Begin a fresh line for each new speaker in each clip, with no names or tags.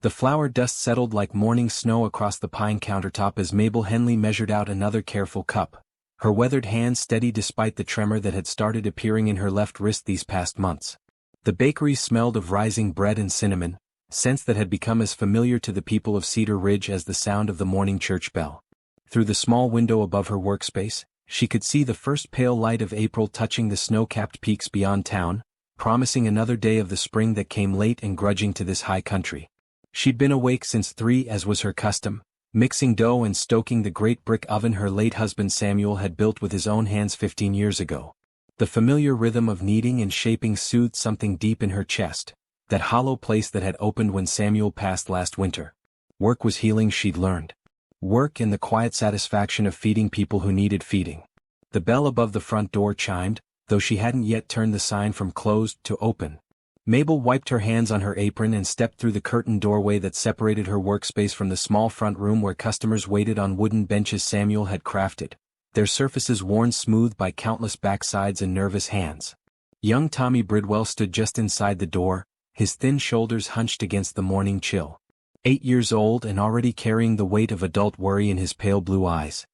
The flour dust settled like morning snow across the pine countertop as Mabel Henley measured out another careful cup, her weathered hand steady despite the tremor that had started appearing in her left wrist these past months. The bakery smelled of rising bread and cinnamon, scents that had become as familiar to the people of Cedar Ridge as the sound of the morning church bell. Through the small window above her workspace, she could see the first pale light of April touching the snow-capped peaks beyond town, promising another day of the spring that came late and grudging to this high country. She'd been awake since 3 as was her custom, mixing dough and stoking the great brick oven her late husband Samuel had built with his own hands 15 years ago. The familiar rhythm of kneading and shaping soothed something deep in her chest, that hollow place that had opened when Samuel passed last winter. Work was healing, she'd learned. Work and the quiet satisfaction of feeding people who needed feeding. The bell above the front door chimed, though she hadn't yet turned the sign from closed to open. Mabel wiped her hands on her apron and stepped through the curtained doorway that separated her workspace from the small front room where customers waited on wooden benches Samuel had crafted, their surfaces worn smooth by countless backsides and nervous hands. Young Tommy Bridwell stood just inside the door, his thin shoulders hunched against the morning chill. 8 years old and already carrying the weight of adult worry in his pale blue eyes.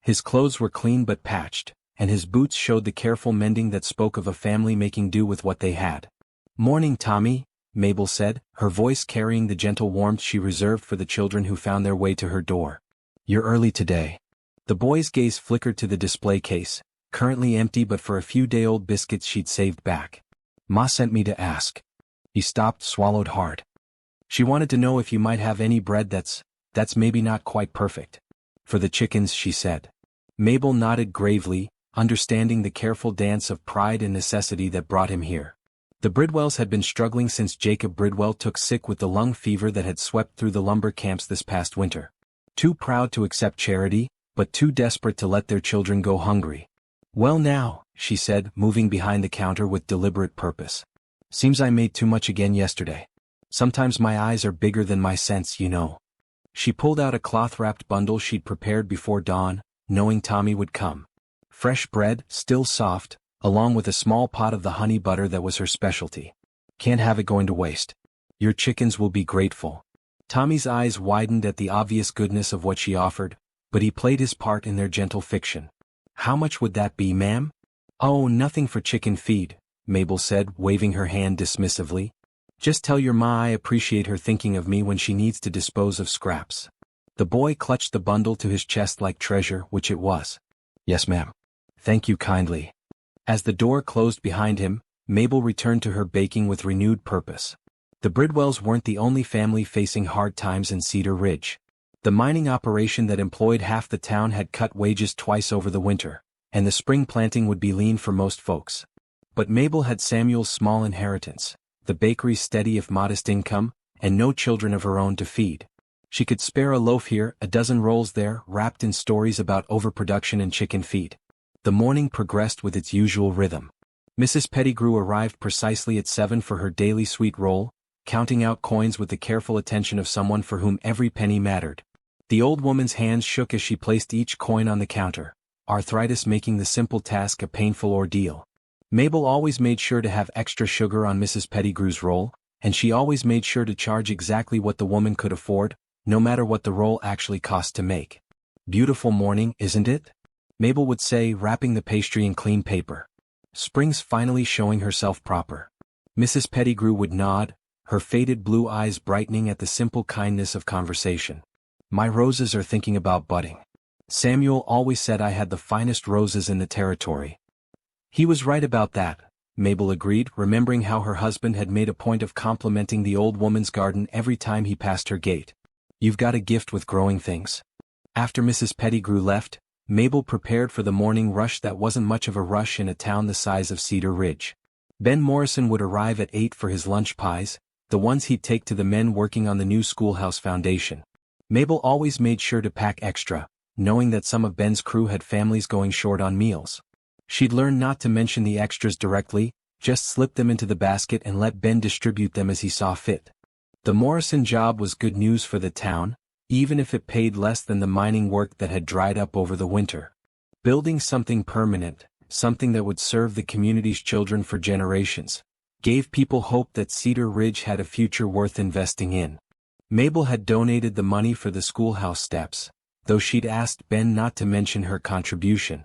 His clothes were clean but patched, and his boots showed the careful mending that spoke of a family making do with what they had. "Morning, Tommy," Mabel said, her voice carrying the gentle warmth she reserved for the children who found their way to her door. "You're early today." The boy's gaze flickered to the display case, currently empty but for a few day-old biscuits she'd saved back. "Ma sent me to ask." He stopped, swallowed hard. "She wanted to know if you might have any bread that's maybe not quite perfect." "For the chickens," she said. Mabel nodded gravely, understanding the careful dance of pride and necessity that brought him here. The Bridwells had been struggling since Jacob Bridwell took sick with the lung fever that had swept through the lumber camps this past winter. Too proud to accept charity, but too desperate to let their children go hungry. "Well now," she said, moving behind the counter with deliberate purpose. "Seems I made too much again yesterday. Sometimes my eyes are bigger than my sense, you know." She pulled out a cloth-wrapped bundle she'd prepared before dawn, knowing Tommy would come. Fresh bread, still soft, along with a small pot of the honey butter that was her specialty. "Can't have it going to waste. Your chickens will be grateful." Tommy's eyes widened at the obvious goodness of what she offered, but he played his part in their gentle fiction. "How much would that be, ma'am?" "Oh, nothing for chicken feed," Mabel said, waving her hand dismissively. "Just tell your ma I appreciate her thinking of me when she needs to dispose of scraps." The boy clutched the bundle to his chest like treasure, which it was. "Yes, ma'am. Thank you kindly." As the door closed behind him, Mabel returned to her baking with renewed purpose. The Bridwells weren't the only family facing hard times in Cedar Ridge. The mining operation that employed half the town had cut wages twice over the winter, and the spring planting would be lean for most folks. But Mabel had Samuel's small inheritance, the bakery's steady if modest income, and no children of her own to feed. She could spare a loaf here, a dozen rolls there, wrapped in stories about overproduction and chicken feed. The morning progressed with its usual rhythm. Mrs. Pettigrew arrived precisely at 7 for her daily sweet roll, counting out coins with the careful attention of someone for whom every penny mattered. The old woman's hands shook as she placed each coin on the counter, arthritis making the simple task a painful ordeal. Mabel always made sure to have extra sugar on Mrs. Pettigrew's roll, and she always made sure to charge exactly what the woman could afford, no matter what the roll actually cost to make. "Beautiful morning, isn't it?" Mabel would say, wrapping the pastry in clean paper. "Spring's finally showing herself proper." Mrs. Pettigrew would nod, her faded blue eyes brightening at the simple kindness of conversation. "My roses are thinking about budding. Samuel always said I had the finest roses in the territory." He was right about that, Mabel agreed, remembering how her husband had made a point of complimenting the old woman's garden every time he passed her gate. "You've got a gift with growing things." After Mrs. Pettigrew left, Mabel prepared for the morning rush that wasn't much of a rush in a town the size of Cedar Ridge. Ben Morrison would arrive at 8 for his lunch pies, the ones he'd take to the men working on the new schoolhouse foundation. Mabel always made sure to pack extra, knowing that some of Ben's crew had families going short on meals. She'd learned not to mention the extras directly, just slip them into the basket and let Ben distribute them as he saw fit. The Morrison job was good news for the town, even if it paid less than the mining work that had dried up over the winter. Building something permanent, something that would serve the community's children for generations, gave people hope that Cedar Ridge had a future worth investing in. Mabel had donated the money for the schoolhouse steps, though she'd asked Ben not to mention her contribution.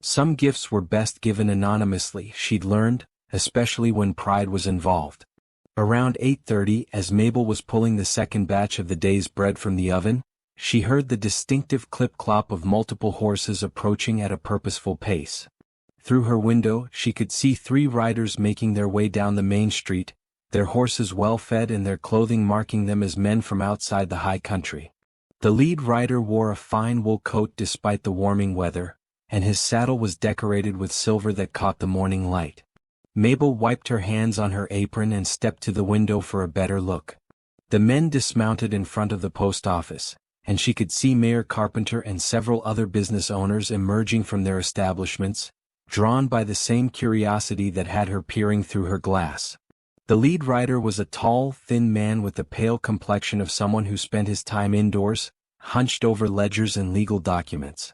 Some gifts were best given anonymously, she'd learned, especially when pride was involved. Around 8:30, as Mabel was pulling the second batch of the day's bread from the oven, she heard the distinctive clip-clop of multiple horses approaching at a purposeful pace. Through her window, she could see 3 riders making their way down the main street, their horses well-fed and their clothing marking them as men from outside the high country. The lead rider wore a fine wool coat despite the warming weather, and his saddle was decorated with silver that caught the morning light. Mabel wiped her hands on her apron and stepped to the window for a better look. The men dismounted in front of the post office, and she could see Mayor Carpenter and several other business owners emerging from their establishments, drawn by the same curiosity that had her peering through her glass. The lead rider was a tall, thin man with the pale complexion of someone who spent his time indoors, hunched over ledgers and legal documents.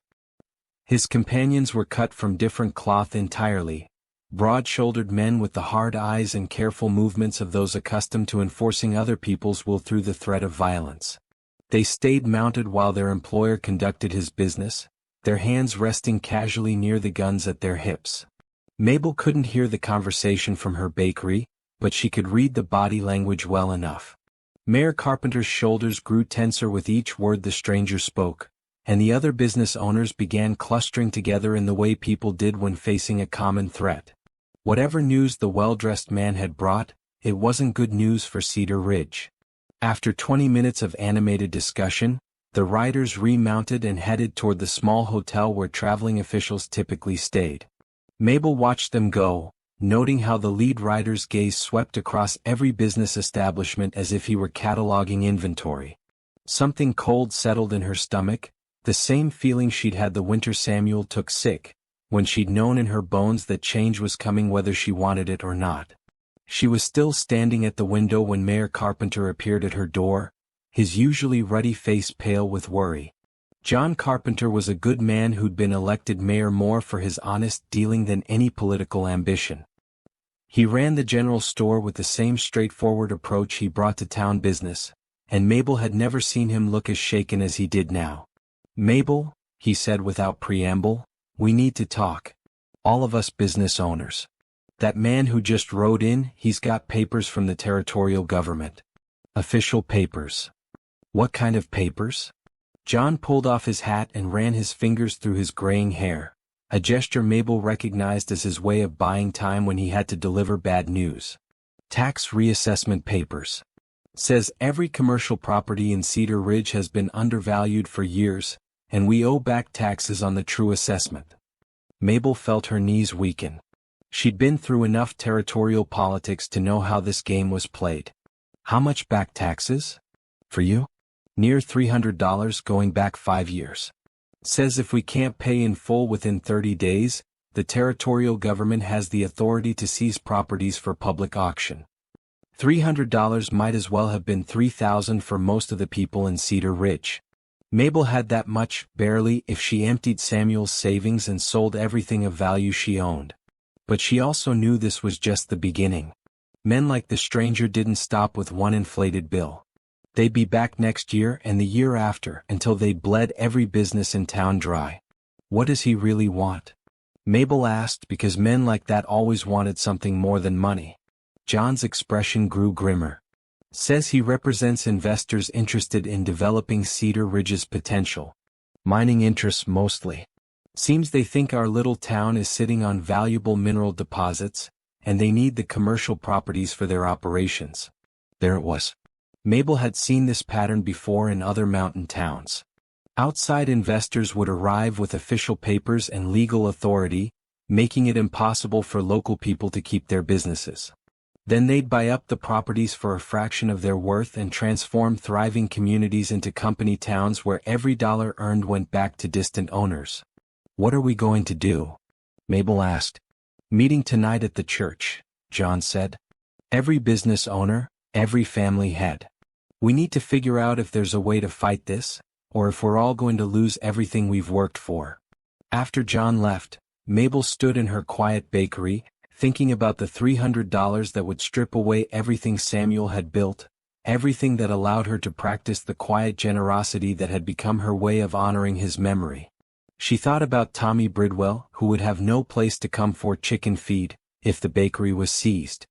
His companions were cut from different cloth entirely, broad-shouldered men with the hard eyes and careful movements of those accustomed to enforcing other people's will through the threat of violence. They stayed mounted while their employer conducted his business, their hands resting casually near the guns at their hips. Mabel couldn't hear the conversation from her bakery, but she could read the body language well enough. Mayor Carpenter's shoulders grew tenser with each word the stranger spoke, and the other business owners began clustering together in the way people did when facing a common threat. Whatever news the well-dressed man had brought, it wasn't good news for Cedar Ridge. After 20 minutes of animated discussion, the riders remounted and headed toward the small hotel where traveling officials typically stayed. Mabel watched them go, noting how the lead rider's gaze swept across every business establishment as if he were cataloging inventory. Something cold settled in her stomach, the same feeling she'd had the winter Samuel took sick, when she'd known in her bones that change was coming whether she wanted it or not. She was still standing at the window when Mayor Carpenter appeared at her door, his usually ruddy face pale with worry. John Carpenter was a good man who'd been elected mayor more for his honest dealing than any political ambition. He ran the general store with the same straightforward approach he brought to town business, and Mabel had never seen him look as shaken as he did now. "Mabel," he said without preamble, "we need to talk. All of us business owners. That man who just rode in, he's got papers from the territorial government. Official papers." "What kind of papers?" John pulled off his hat and ran his fingers through his graying hair, a gesture Mabel recognized as his way of buying time when he had to deliver bad news. "Tax reassessment papers. Says every commercial property in Cedar Ridge has been undervalued for years, and we owe back taxes on the true assessment." Mabel felt her knees weaken. She'd been through enough territorial politics to know how this game was played. "How much back taxes? For you?" "Near $300 going back 5 years. Says if we can't pay in full within 30 days, the territorial government has the authority to seize properties for public auction." $300 might as well have been $3,000 for most of the people in Cedar Ridge. Mabel had that much, barely, if she emptied Samuel's savings and sold everything of value she owned. But she also knew this was just the beginning. Men like the stranger didn't stop with one inflated bill. They'd be back next year and the year after until they'd bled every business in town dry. What does he really want? Mabel asked because men like that always wanted something more than money. John's expression grew grimmer. "Says he represents investors interested in developing Cedar Ridge's potential. Mining interests mostly. Seems they think our little town is sitting on valuable mineral deposits, and they need the commercial properties for their operations." There it was. Mabel had seen this pattern before in other mountain towns. Outside investors would arrive with official papers and legal authority, making it impossible for local people to keep their businesses. Then they'd buy up the properties for a fraction of their worth and transform thriving communities into company towns where every dollar earned went back to distant owners. "What are we going to do?" Mabel asked. "Meeting tonight at the church," John said. "Every business owner, every family head. We need to figure out if there's a way to fight this, or if we're all going to lose everything we've worked for." After John left, Mabel stood in her quiet bakery, thinking about the $300 that would strip away everything Samuel had built, everything that allowed her to practice the quiet generosity that had become her way of honoring his memory. She thought about Tommy Bridwell, who would have no place to come for chicken feed if the bakery was seized.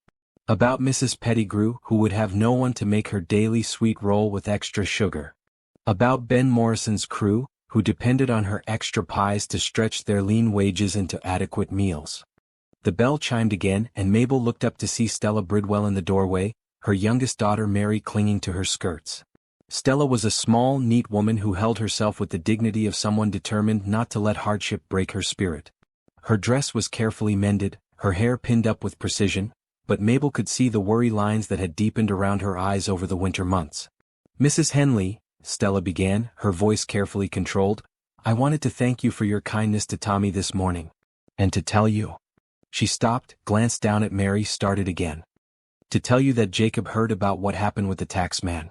About Mrs. Pettigrew, who would have no one to make her daily sweet roll with extra sugar. About Ben Morrison's crew, who depended on her extra pies to stretch their lean wages into adequate meals. The bell chimed again, and Mabel looked up to see Stella Bridwell in the doorway, her youngest daughter Mary clinging to her skirts. Stella was a small, neat woman who held herself with the dignity of someone determined not to let hardship break her spirit. Her dress was carefully mended, her hair pinned up with precision, but Mabel could see the worry lines that had deepened around her eyes over the winter months. "Mrs. Henley," Stella began, her voice carefully controlled, "I wanted to thank you for your kindness to Tommy this morning. And to tell you." She stopped, glanced down at Mary, started again. "To tell you that Jacob heard about what happened with the tax man.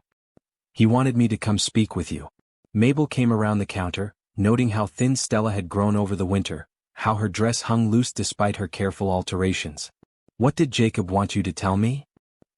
He wanted me to come speak with you." Mabel came around the counter, noting how thin Stella had grown over the winter, how her dress hung loose despite her careful alterations. "What did Jacob want you to tell me?"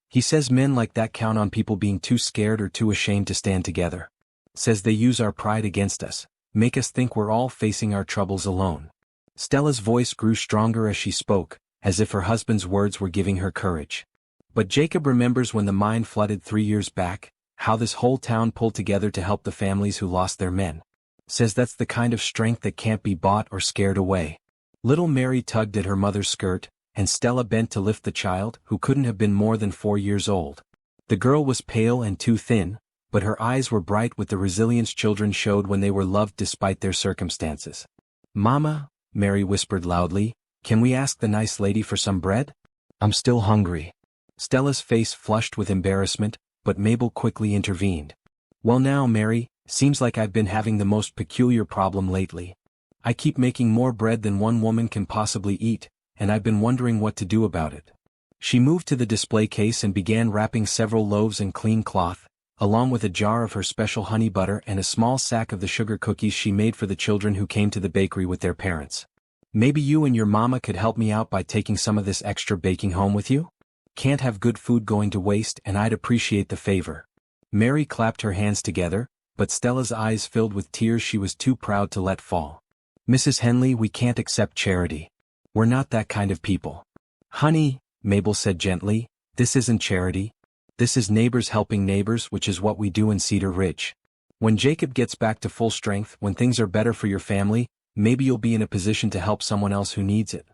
"He says men like that count on people being too scared or too ashamed to stand together. Says they use our pride against us, make us think we're all facing our troubles alone." Stella's voice grew stronger as she spoke, as if her husband's words were giving her courage. "But Jacob remembers when the mine flooded 3 years back, how this whole town pulled together to help the families who lost their men. Says that's the kind of strength that can't be bought or scared away." Little Mary tugged at her mother's skirt, and Stella bent to lift the child, who couldn't have been more than 4 years old. The girl was pale and too thin, but her eyes were bright with the resilience children showed when they were loved despite their circumstances. "Mama," Mary whispered loudly, "can we ask the nice lady for some bread? I'm still hungry." Stella's face flushed with embarrassment, but Mabel quickly intervened. "Well now, Mary, seems like I've been having the most peculiar problem lately. I keep making more bread than one woman can possibly eat, and I've been wondering what to do about it." She moved to the display case and began wrapping several loaves in clean cloth, along with a jar of her special honey butter and a small sack of the sugar cookies she made for the children who came to the bakery with their parents. "Maybe you and your mama could help me out by taking some of this extra baking home with you? Can't have good food going to waste, and I'd appreciate the favor." Mary clapped her hands together, but Stella's eyes filled with tears she was too proud to let fall. "Mrs. Henley, we can't accept charity. We're not that kind of people." "Honey," Mabel said gently, "this isn't charity. This is neighbors helping neighbors, which is what we do in Cedar Ridge. When Jacob gets back to full strength, when things are better for your family, maybe you'll be in a position to help someone else who needs it.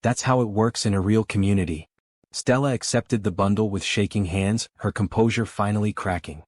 That's how it works in a real community." Stella accepted the bundle with shaking hands, her composure finally cracking.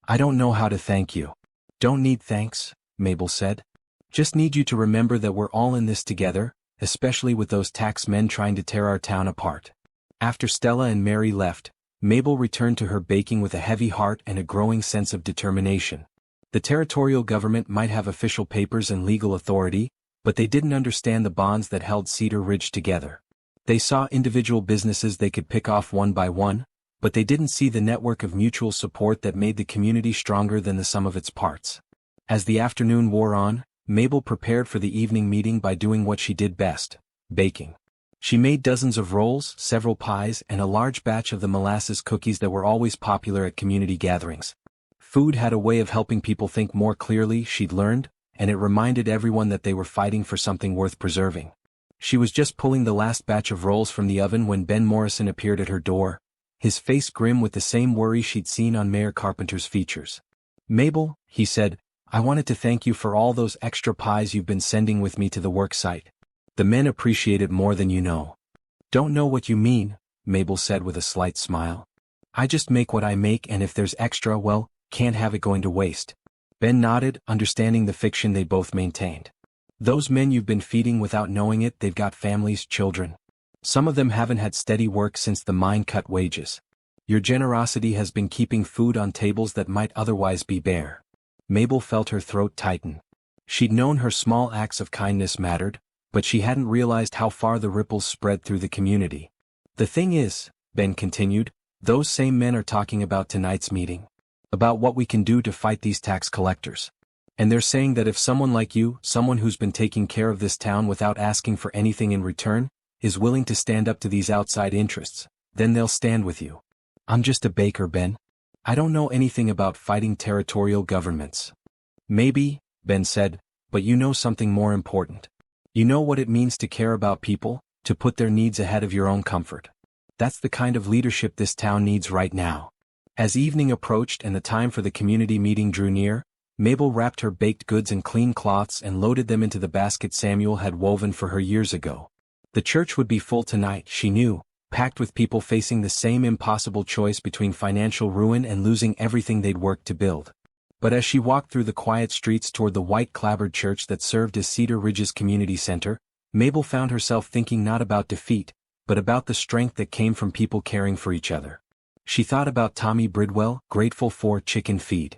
"I don't know how to thank you." "Don't need thanks," Mabel said. "Just need you to remember that we're all in this together, especially with those tax men trying to tear our town apart." After Stella and Mary left, Mabel returned to her baking with a heavy heart and a growing sense of determination. The territorial government might have official papers and legal authority, but they didn't understand the bonds that held Cedar Ridge together. They saw individual businesses they could pick off one by one, but they didn't see the network of mutual support that made the community stronger than the sum of its parts. As the afternoon wore on, Mabel prepared for the evening meeting by doing what she did best: baking. She made dozens of rolls, several pies, and a large batch of the molasses cookies that were always popular at community gatherings. Food had a way of helping people think more clearly, she'd learned, and it reminded everyone that they were fighting for something worth preserving. She was just pulling the last batch of rolls from the oven when Ben Morrison appeared at her door, his face grim with the same worry she'd seen on Mayor Carpenter's features. "Mabel," he said, "I wanted to thank you for all those extra pies you've been sending with me to the work site. The men appreciate it more than you know." "Don't know what you mean," Mabel said with a slight smile. "I just make what I make, and if there's extra, well, can't have it going to waste." Ben nodded, understanding the fiction they both maintained. "Those men you've been feeding without knowing it, they've got families, children. Some of them haven't had steady work since the mine cut wages. Your generosity has been keeping food on tables that might otherwise be bare." Mabel felt her throat tighten. She'd known her small acts of kindness mattered, but she hadn't realized how far the ripples spread through the community. "The thing is," Ben continued, "those same men are talking about tonight's meeting. About what we can do to fight these tax collectors. And they're saying that if someone like you, someone who's been taking care of this town without asking for anything in return, is willing to stand up to these outside interests, then they'll stand with you." "I'm just a baker, Ben." I don't know anything about fighting territorial governments. Maybe, Ben said, but you know something more important. You know what it means to care about people, to put their needs ahead of your own comfort. That's the kind of leadership this town needs right now. As evening approached and the time for the community meeting drew near, Mabel wrapped her baked goods in clean cloths and loaded them into the basket Samuel had woven for her years ago. The church would be full tonight, she knew, packed with people facing the same impossible choice between financial ruin and losing everything they'd worked to build. But as she walked through the quiet streets toward the white clapboard church that served as Cedar Ridge's community center, Mabel found herself thinking not about defeat, but about the strength that came from people caring for each other. She thought about Tommy Bridwell, grateful for chicken feed.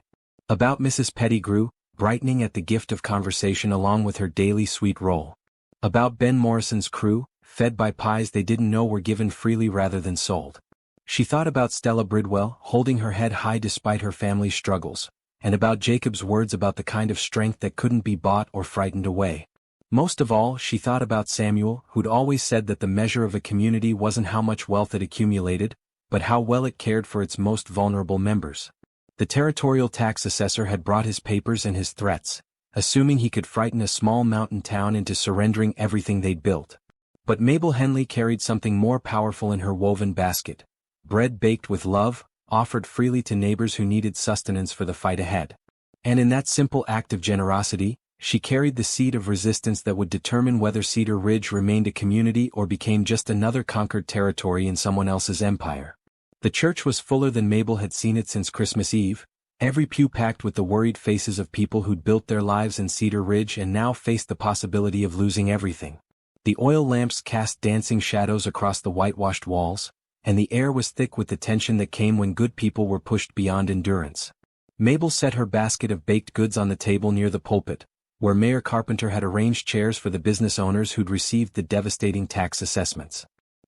About Mrs. Pettigrew, brightening at the gift of conversation along with her daily sweet roll. About Ben Morrison's crew, fed by pies they didn't know were given freely rather than sold. She thought about Stella Bridwell, holding her head high despite her family's struggles, and about Jacob's words about the kind of strength that couldn't be bought or frightened away. Most of all, she thought about Samuel, who'd always said that the measure of a community wasn't how much wealth it accumulated, but how well it cared for its most vulnerable members. The territorial tax assessor had brought his papers and his threats, assuming he could frighten a small mountain town into surrendering everything they'd built. But Mabel Henley carried something more powerful in her woven basket: bread baked with love, offered freely to neighbors who needed sustenance for the fight ahead. And in that simple act of generosity, she carried the seed of resistance that would determine whether Cedar Ridge remained a community or became just another conquered territory in someone else's empire. The church was fuller than Mabel had seen it since Christmas Eve, every pew packed with the worried faces of people who'd built their lives in Cedar Ridge and now faced the possibility of losing everything. The oil lamps cast dancing shadows across the whitewashed walls, and the air was thick with the tension that came when good people were pushed beyond endurance. Mabel set her basket of baked goods on the table near the pulpit, where Mayor Carpenter had arranged chairs for the business owners who'd received the devastating tax assessments.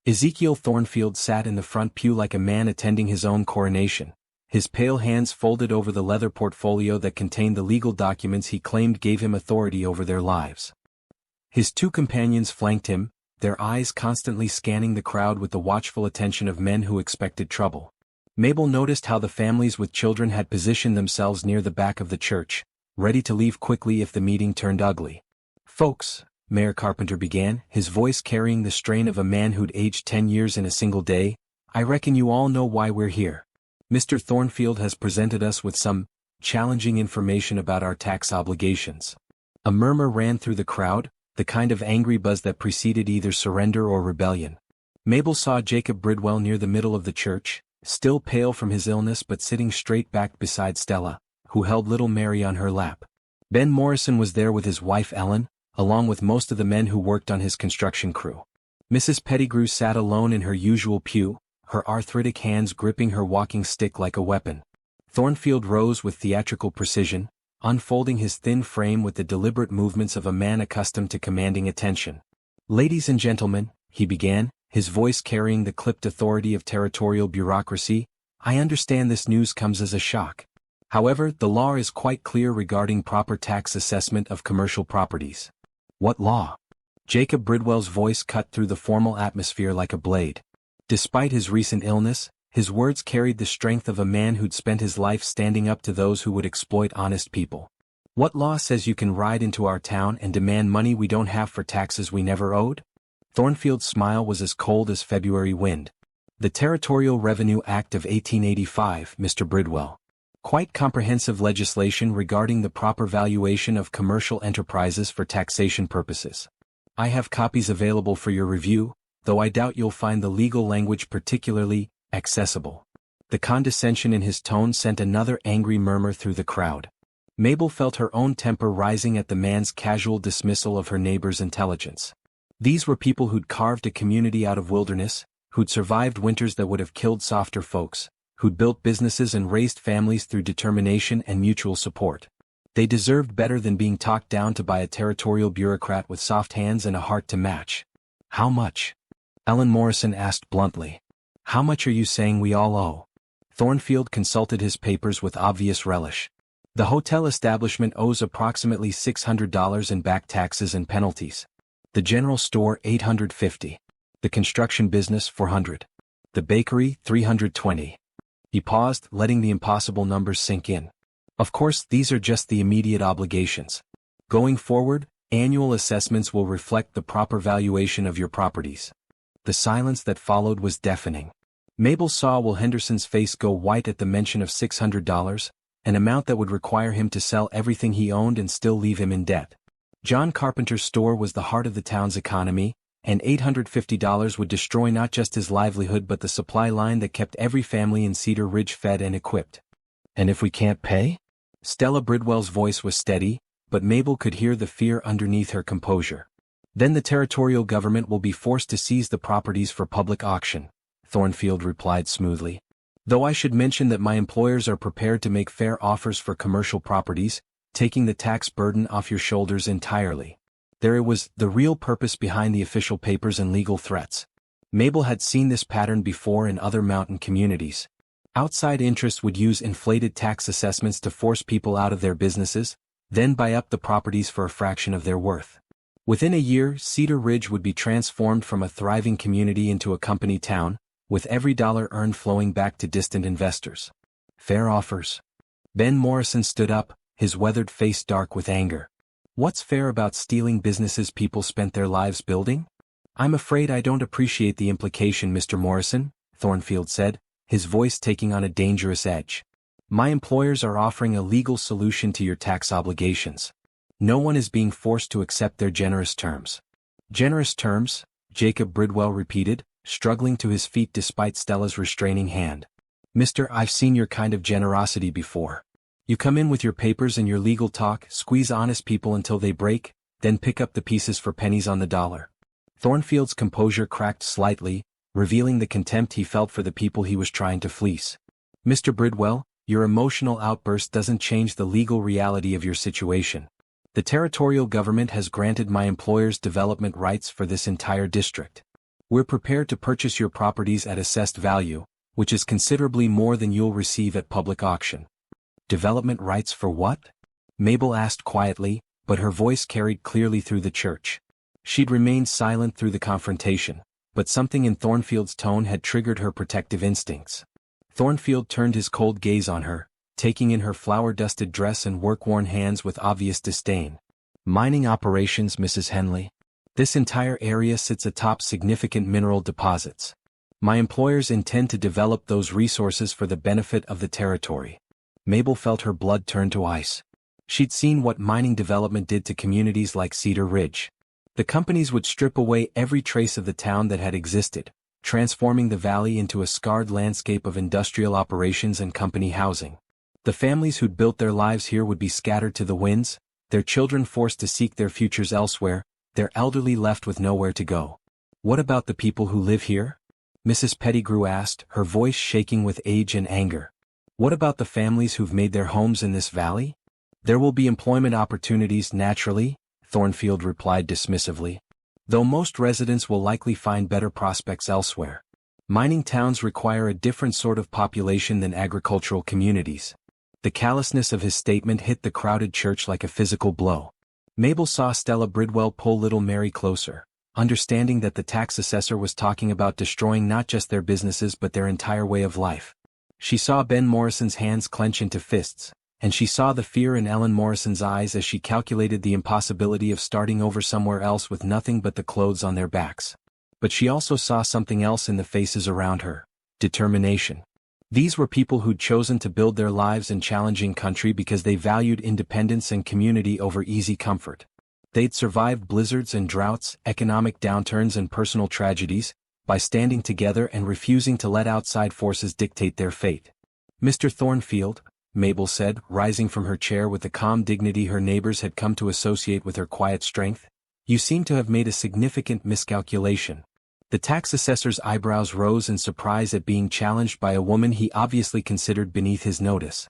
Ezekiel Thornfield sat in the front pew like a man attending his own coronation, his pale hands folded over the leather portfolio that contained the legal documents he claimed gave him authority over their lives. His two companions flanked him, their eyes constantly scanning the crowd with the watchful attention of men who expected trouble. Mabel noticed how the families with children had positioned themselves near the back of the church, ready to leave quickly if the meeting turned ugly. "Folks," Mayor Carpenter began, his voice carrying the strain of a man who'd aged 10 years in a single day, "I reckon you all know why we're here. Mr. Thornfield has presented us with some challenging information about our tax obligations." A murmur ran through the crowd, the kind of angry buzz that preceded either surrender or rebellion. Mabel saw Jacob Bridwell near the middle of the church, still pale from his illness but sitting straight back beside Stella, who held little Mary on her lap. Ben Morrison was there with his wife Ellen, along with most of the men who worked on his construction crew. Mrs. Pettigrew sat alone in her usual pew, her arthritic hands gripping her walking stick like a weapon. Thornfield rose with theatrical precision, unfolding his thin frame with the deliberate movements of a man accustomed to commanding attention. "Ladies and gentlemen," he began, his voice carrying the clipped authority of territorial bureaucracy, "I understand this news comes as a shock. However, the law is quite clear regarding proper tax assessment of commercial properties." "What law?" Jacob Bridwell's voice cut through the formal atmosphere like a blade. Despite his recent illness, his words carried the strength of a man who'd spent his life standing up to those who would exploit honest people. "What law says you can ride into our town and demand money we don't have for taxes we never owed?" Thornfield's smile was as cold as February wind. "The Territorial Revenue Act of 1885, Mr. Bridwell. Quite comprehensive legislation regarding the proper valuation of commercial enterprises for taxation purposes. I have copies available for your review, though I doubt you'll find the legal language particularly accessible." The condescension in his tone sent another angry murmur through the crowd. Mabel felt her own temper rising at the man's casual dismissal of her neighbor's intelligence. These were people who'd carved a community out of wilderness, who'd survived winters that would have killed softer folks, who'd built businesses and raised families through determination and mutual support. They deserved better than being talked down to by a territorial bureaucrat with soft hands and a heart to match. "How much?" Ellen Morrison asked bluntly. "How much are you saying we all owe?" Thornfield consulted his papers with obvious relish. "The hotel establishment owes approximately $600 in back taxes and penalties. The general store $850. The construction business $400. The bakery $320. He paused, letting the impossible numbers sink in. Of course, these are just the immediate obligations. Going forward, annual assessments will reflect the proper valuation of your properties. The silence that followed was deafening. Mabel saw Will Henderson's face go white at the mention of $600, an amount that would require him to sell everything he owned and still leave him in debt. John Carpenter's store was the heart of the town's economy, and $850 would destroy not just his livelihood but the supply line that kept every family in Cedar Ridge fed and equipped. And if we can't pay? Stella Bridwell's voice was steady, but Mabel could hear the fear underneath her composure. Then the territorial government will be forced to seize the properties for public auction, Thornfield replied smoothly. Though I should mention that my employers are prepared to make fair offers for commercial properties, taking the tax burden off your shoulders entirely. There was the real purpose behind the official papers and legal threats. Mabel had seen this pattern before in other mountain communities. Outside interests would use inflated tax assessments to force people out of their businesses, then buy up the properties for a fraction of their worth. Within a year, Cedar Ridge would be transformed from a thriving community into a company town, with every dollar earned flowing back to distant investors. Fair offers. Ben Morrison stood up, his weathered face dark with anger. What's fair about stealing businesses people spent their lives building? I'm afraid I don't appreciate the implication, Mr. Morrison, Thornfield said, his voice taking on a dangerous edge. My employers are offering a legal solution to your tax obligations. No one is being forced to accept their generous terms. Generous terms? Jacob Bridwell repeated, struggling to his feet despite Stella's restraining hand. Mister, I've seen your kind of generosity before. You come in with your papers and your legal talk, squeeze honest people until they break, then pick up the pieces for pennies on the dollar. Thornfield's composure cracked slightly, revealing the contempt he felt for the people he was trying to fleece. Mr. Bridwell, your emotional outburst doesn't change the legal reality of your situation. The territorial government has granted my employers development rights for this entire district. We're prepared to purchase your properties at assessed value, which is considerably more than you'll receive at public auction. Development rights for what? Mabel asked quietly, but her voice carried clearly through the church. She'd remained silent through the confrontation, but something in Thornfield's tone had triggered her protective instincts. Thornfield turned his cold gaze on her, taking in her flour-dusted dress and work-worn hands with obvious disdain. Mining operations, Mrs. Henley. This entire area sits atop significant mineral deposits. My employers intend to develop those resources for the benefit of the territory. Mabel felt her blood turn to ice. She'd seen what mining development did to communities like Cedar Ridge. The companies would strip away every trace of the town that had existed, transforming the valley into a scarred landscape of industrial operations and company housing. The families who'd built their lives here would be scattered to the winds, their children forced to seek their futures elsewhere, their elderly left with nowhere to go. What about the people who live here? Mrs. Pettigrew asked, her voice shaking with age and anger. What about the families who've made their homes in this valley? There will be employment opportunities naturally, Thornfield replied dismissively. Though most residents will likely find better prospects elsewhere. Mining towns require a different sort of population than agricultural communities. The callousness of his statement hit the crowded church like a physical blow. Mabel saw Stella Bridwell pull little Mary closer, understanding that the tax assessor was talking about destroying not just their businesses but their entire way of life. She saw Ben Morrison's hands clench into fists, and she saw the fear in Ellen Morrison's eyes as she calculated the impossibility of starting over somewhere else with nothing but the clothes on their backs. But she also saw something else in the faces around her: determination. These were people who'd chosen to build their lives in challenging country because they valued independence and community over easy comfort. They'd survived blizzards and droughts, economic downturns and personal tragedies, by standing together and refusing to let outside forces dictate their fate. Mr. Thornfield, Mabel said, rising from her chair with the calm dignity her neighbors had come to associate with her quiet strength, you seem to have made a significant miscalculation. The tax assessor's eyebrows rose in surprise at being challenged by a woman he obviously considered beneath his notice.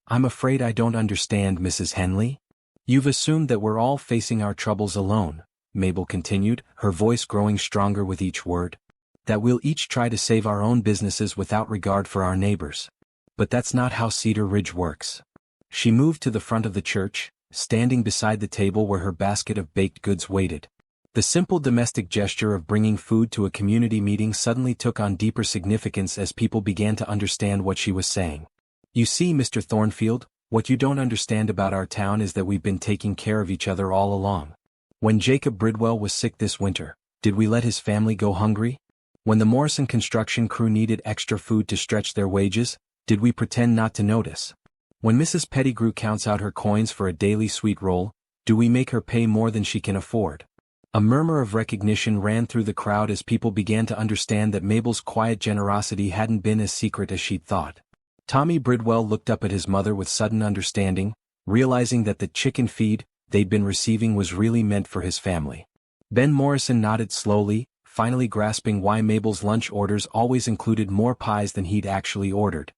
I'm afraid I don't understand, Mrs. Henley. You've assumed that we're all facing our troubles alone, Mabel continued, her voice growing stronger with each word. That we'll each try to save our own businesses without regard for our neighbors. But that's not how Cedar Ridge works. She moved to the front of the church, standing beside the table where her basket of baked goods waited. The simple domestic gesture of bringing food to a community meeting suddenly took on deeper significance as people began to understand what she was saying. "You see, Mr. Thornfield, what you don't understand about our town is that we've been taking care of each other all along. When Jacob Bridwell was sick this winter, did we let his family go hungry? When the Morrison construction crew needed extra food to stretch their wages, did we pretend not to notice? When Mrs. Pettigrew counts out her coins for a daily sweet roll, do we make her pay more than she can afford?" A murmur of recognition ran through the crowd as people began to understand that Mabel's quiet generosity hadn't been as secret as she'd thought. Tommy Bridwell looked up at his mother with sudden understanding, realizing that the chicken feed they'd been receiving was really meant for his family. Ben Morrison nodded slowly, finally grasping why Mabel's lunch orders always included more pies than he'd actually ordered.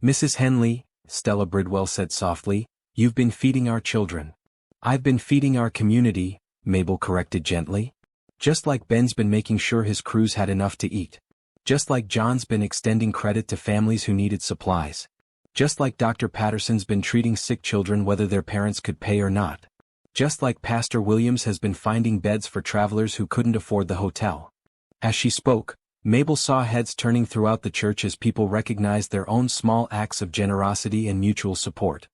"Mrs. Henley," Stella Bridwell said softly, "you've been feeding our children." "I've been feeding our community," Mabel corrected gently. "Just like Ben's been making sure his crews had enough to eat. Just like John's been extending credit to families who needed supplies. Just like Dr. Patterson's been treating sick children whether their parents could pay or not. Just like Pastor Williams has been finding beds for travelers who couldn't afford the hotel." As she spoke, Mabel saw heads turning throughout the church as people recognized their own small acts of generosity and mutual support.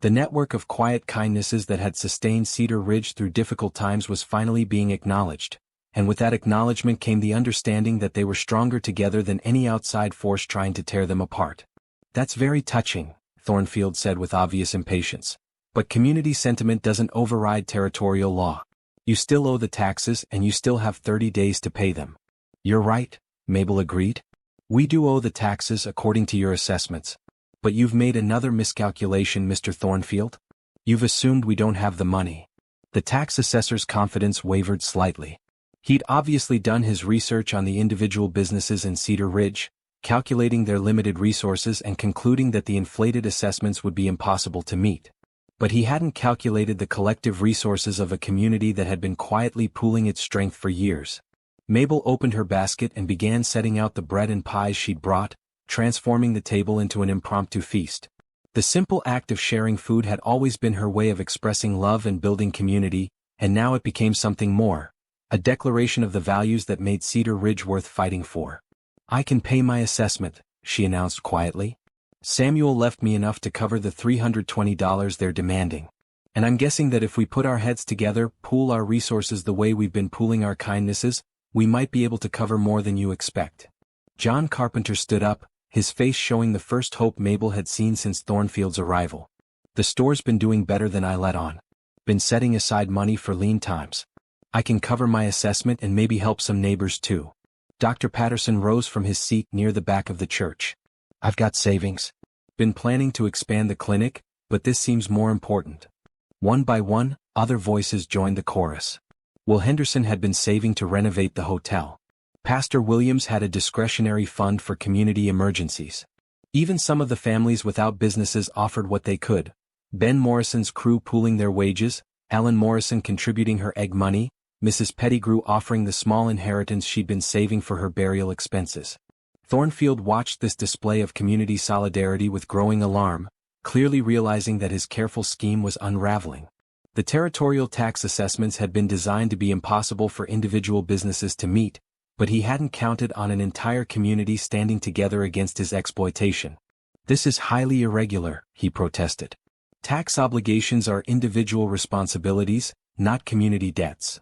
The network of quiet kindnesses that had sustained Cedar Ridge through difficult times was finally being acknowledged, and with that acknowledgement came the understanding that they were stronger together than any outside force trying to tear them apart. "That's very touching," Thornfield said with obvious impatience. "But community sentiment doesn't override territorial law. You still owe the taxes and you still have 30 days to pay them." "You're right," Mabel agreed. "We do owe the taxes according to your assessments. But you've made another miscalculation, Mr. Thornfield. You've assumed we don't have the money." The tax assessor's confidence wavered slightly. He'd obviously done his research on the individual businesses in Cedar Ridge, calculating their limited resources and concluding that the inflated assessments would be impossible to meet. But he hadn't calculated the collective resources of a community that had been quietly pooling its strength for years. Mabel opened her basket and began setting out the bread and pies she'd brought, transforming the table into an impromptu feast. The simple act of sharing food had always been her way of expressing love and building community, and now it became something more, a declaration of the values that made Cedar Ridge worth fighting for. "I can pay my assessment," she announced quietly. "Samuel left me enough to cover the $320 they're demanding. And I'm guessing that if we put our heads together, pool our resources the way we've been pooling our kindnesses, we might be able to cover more than you expect." John Carpenter stood up, his face showing the first hope Mabel had seen since Thornfield's arrival. "The store's been doing better than I let on. Been setting aside money for lean times. I can cover my assessment and maybe help some neighbors too." Dr. Patterson rose from his seat near the back of the church. "I've got savings. Been planning to expand the clinic, but this seems more important." One by one, other voices joined the chorus. Will Henderson had been saving to renovate the hotel. Pastor Williams had a discretionary fund for community emergencies. Even some of the families without businesses offered what they could. Ben Morrison's crew pooling their wages, Ellen Morrison contributing her egg money, Mrs. Pettigrew offering the small inheritance she'd been saving for her burial expenses. Thornfield watched this display of community solidarity with growing alarm, clearly realizing that his careful scheme was unraveling. The territorial tax assessments had been designed to be impossible for individual businesses to meet, but he hadn't counted on an entire community standing together against his exploitation. "This is highly irregular," he protested. "Tax obligations are individual responsibilities, not community debts."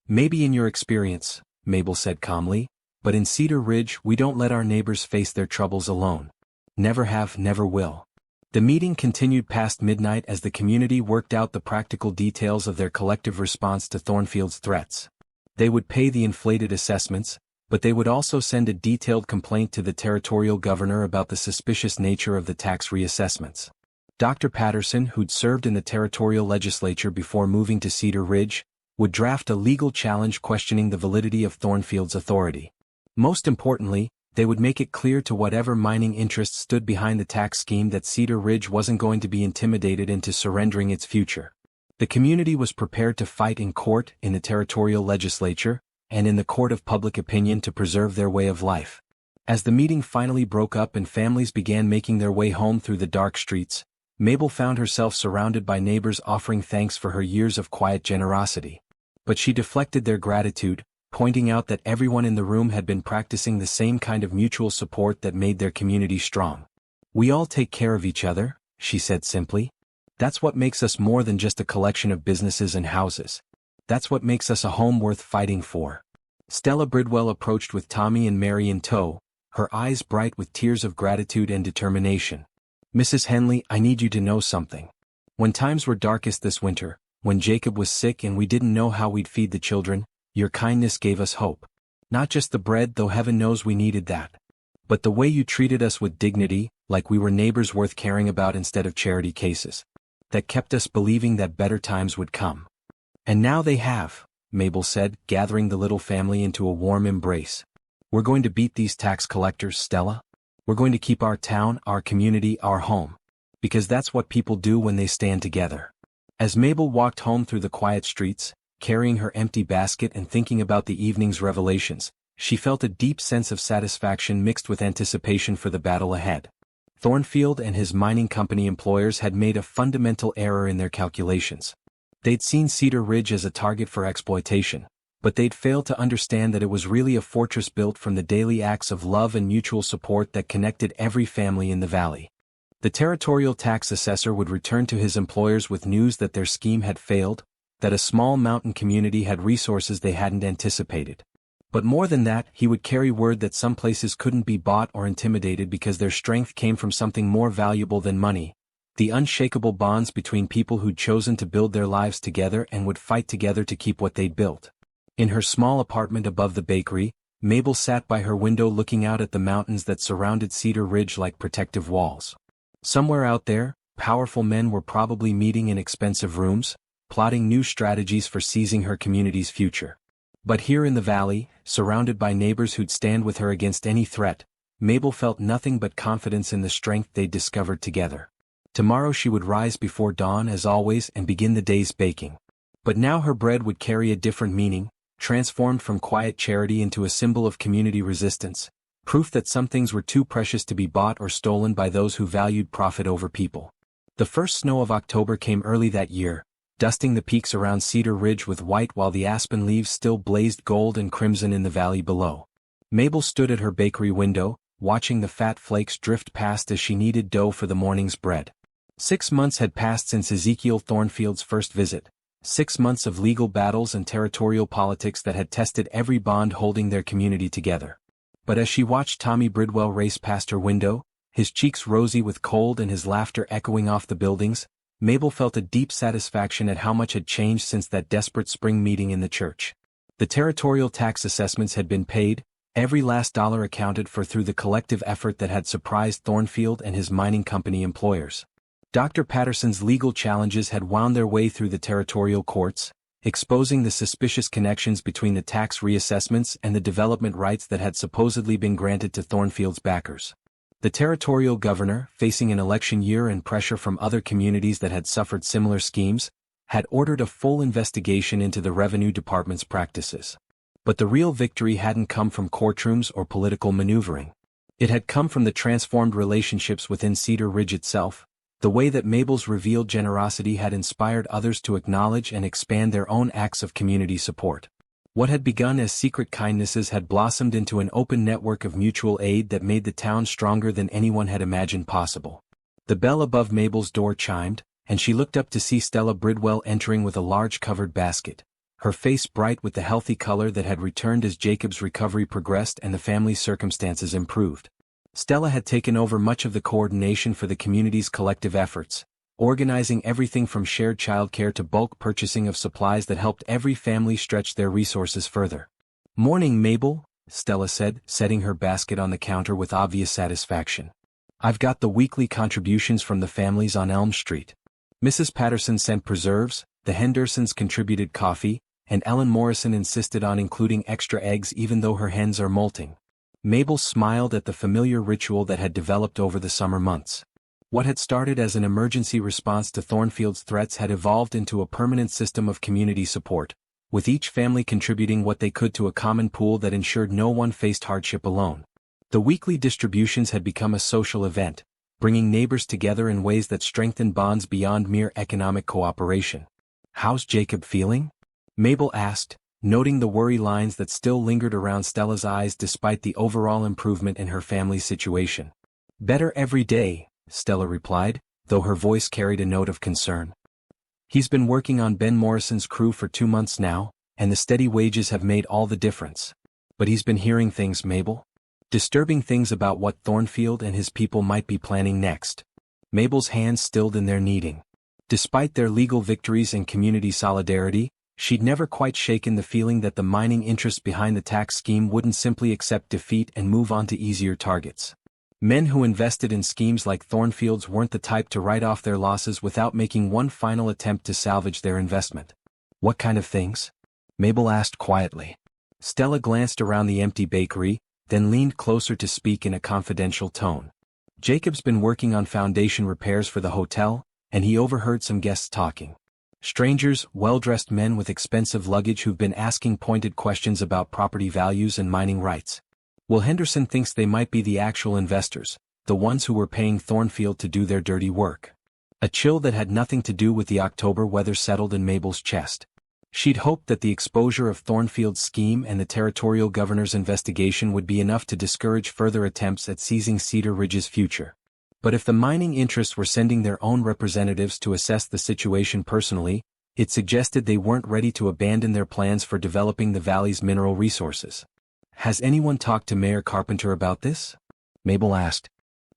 "Maybe in your experience," Mabel said calmly, "but in Cedar Ridge we don't let our neighbors face their troubles alone. Never have, never will." The meeting continued past midnight as the community worked out the practical details of their collective response to Thornfield's threats. They would pay the inflated assessments, but they would also send a detailed complaint to the territorial governor about the suspicious nature of the tax reassessments. Dr. Patterson, who'd served in the territorial legislature before moving to Cedar Ridge, would draft a legal challenge questioning the validity of Thornfield's authority. Most importantly, they would make it clear to whatever mining interests stood behind the tax scheme that Cedar Ridge wasn't going to be intimidated into surrendering its future. The community was prepared to fight in court, in the territorial legislature, and in the court of public opinion to preserve their way of life. As the meeting finally broke up and families began making their way home through the dark streets, Mabel found herself surrounded by neighbors offering thanks for her years of quiet generosity. But she deflected their gratitude, pointing out that everyone in the room had been practicing the same kind of mutual support that made their community strong. "We all take care of each other," she said simply. "That's what makes us more than just a collection of businesses and houses. That's what makes us a home worth fighting for." Stella Bridwell approached with Tommy and Mary in tow, her eyes bright with tears of gratitude and determination. "Mrs. Henley, I need you to know something. When times were darkest this winter, when Jacob was sick and we didn't know how we'd feed the children, your kindness gave us hope. Not just the bread, though heaven knows we needed that. But the way you treated us with dignity, like we were neighbors worth caring about instead of charity cases. That kept us believing that better times would come. And now they have," Mabel said, gathering the little family into a warm embrace. "We're going to beat these tax collectors, Stella. We're going to keep our town, our community, our home. Because that's what people do when they stand together." As Mabel walked home through the quiet streets, carrying her empty basket and thinking about the evening's revelations, she felt a deep sense of satisfaction mixed with anticipation for the battle ahead. Thornfield and his mining company employers had made a fundamental error in their calculations. They'd seen Cedar Ridge as a target for exploitation, but they'd failed to understand that it was really a fortress built from the daily acts of love and mutual support that connected every family in the valley. The territorial tax assessor would return to his employers with news that their scheme had failed, that a small mountain community had resources they hadn't anticipated. But more than that, he would carry word that some places couldn't be bought or intimidated because their strength came from something more valuable than money: the unshakable bonds between people who'd chosen to build their lives together and would fight together to keep what they'd built. In her small apartment above the bakery, Mabel sat by her window looking out at the mountains that surrounded Cedar Ridge like protective walls. Somewhere out there, powerful men were probably meeting in expensive rooms, plotting new strategies for seizing her community's future. But here in the valley, surrounded by neighbors who'd stand with her against any threat, Mabel felt nothing but confidence in the strength they'd discovered together. Tomorrow she would rise before dawn as always and begin the day's baking. But now her bread would carry a different meaning, transformed from quiet charity into a symbol of community resistance, proof that some things were too precious to be bought or stolen by those who valued profit over people. The first snow of October came early that year, dusting the peaks around Cedar Ridge with white while the aspen leaves still blazed gold and crimson in the valley below. Mabel stood at her bakery window, watching the fat flakes drift past as she kneaded dough for the morning's bread. 6 months had passed since Ezekiel Thornfield's first visit, 6 months of legal battles and territorial politics that had tested every bond holding their community together. But as she watched Tommy Bridwell race past her window, his cheeks rosy with cold and his laughter echoing off the buildings, Mabel felt a deep satisfaction at how much had changed since that desperate spring meeting in the church. The territorial tax assessments had been paid, every last dollar accounted for through the collective effort that had surprised Thornfield and his mining company employers. Dr. Patterson's legal challenges had wound their way through the territorial courts, exposing the suspicious connections between the tax reassessments and the development rights that had supposedly been granted to Thornfield's backers. The territorial governor, facing an election year and pressure from other communities that had suffered similar schemes, had ordered a full investigation into the revenue department's practices. But the real victory hadn't come from courtrooms or political maneuvering. It had come from the transformed relationships within Cedar Ridge itself, the way that Mabel's revealed generosity had inspired others to acknowledge and expand their own acts of community support. What had begun as secret kindnesses had blossomed into an open network of mutual aid that made the town stronger than anyone had imagined possible. The bell above Mabel's door chimed, and she looked up to see Stella Bridwell entering with a large covered basket, her face bright with the healthy color that had returned as Jacob's recovery progressed and the family's circumstances improved. Stella had taken over much of the coordination for the community's collective efforts, organizing everything from shared childcare to bulk purchasing of supplies that helped every family stretch their resources further. "Morning, Mabel," Stella said, setting her basket on the counter with obvious satisfaction. "I've got the weekly contributions from the families on Elm Street. Mrs. Patterson sent preserves, the Hendersons contributed coffee, and Ellen Morrison insisted on including extra eggs even though her hens are molting." Mabel smiled at the familiar ritual that had developed over the summer months. What had started as an emergency response to Thornfield's threats had evolved into a permanent system of community support, with each family contributing what they could to a common pool that ensured no one faced hardship alone. The weekly distributions had become a social event, bringing neighbors together in ways that strengthened bonds beyond mere economic cooperation. "How's Jacob feeling?" Mabel asked, noting the worry lines that still lingered around Stella's eyes despite the overall improvement in her family's situation. Better every day, Stella replied, though her voice carried a note of concern. He's been working on Ben Morrison's crew for 2 months now, and the steady wages have made all the difference. But he's been hearing things, Mabel. Disturbing things about what Thornfield and his people might be planning next. Mabel's hands stilled in their kneading. Despite their legal victories and community solidarity, she'd never quite shaken the feeling that the mining interests behind the tax scheme wouldn't simply accept defeat and move on to easier targets. Men who invested in schemes like Thornfield's weren't the type to write off their losses without making one final attempt to salvage their investment. What kind of things? Mabel asked quietly. Stella glanced around the empty bakery, then leaned closer to speak in a confidential tone. Jacob's been working on foundation repairs for the hotel, and he overheard some guests talking. Strangers, well-dressed men with expensive luggage who've been asking pointed questions about property values and mining rights. Will Henderson thinks they might be the actual investors, the ones who were paying Thornfield to do their dirty work. A chill that had nothing to do with the October weather settled in Mabel's chest. She'd hoped that the exposure of Thornfield's scheme and the territorial governor's investigation would be enough to discourage further attempts at seizing Cedar Ridge's future. But if the mining interests were sending their own representatives to assess the situation personally, it suggested they weren't ready to abandon their plans for developing the valley's mineral resources. Has anyone talked to Mayor Carpenter about this? Mabel asked.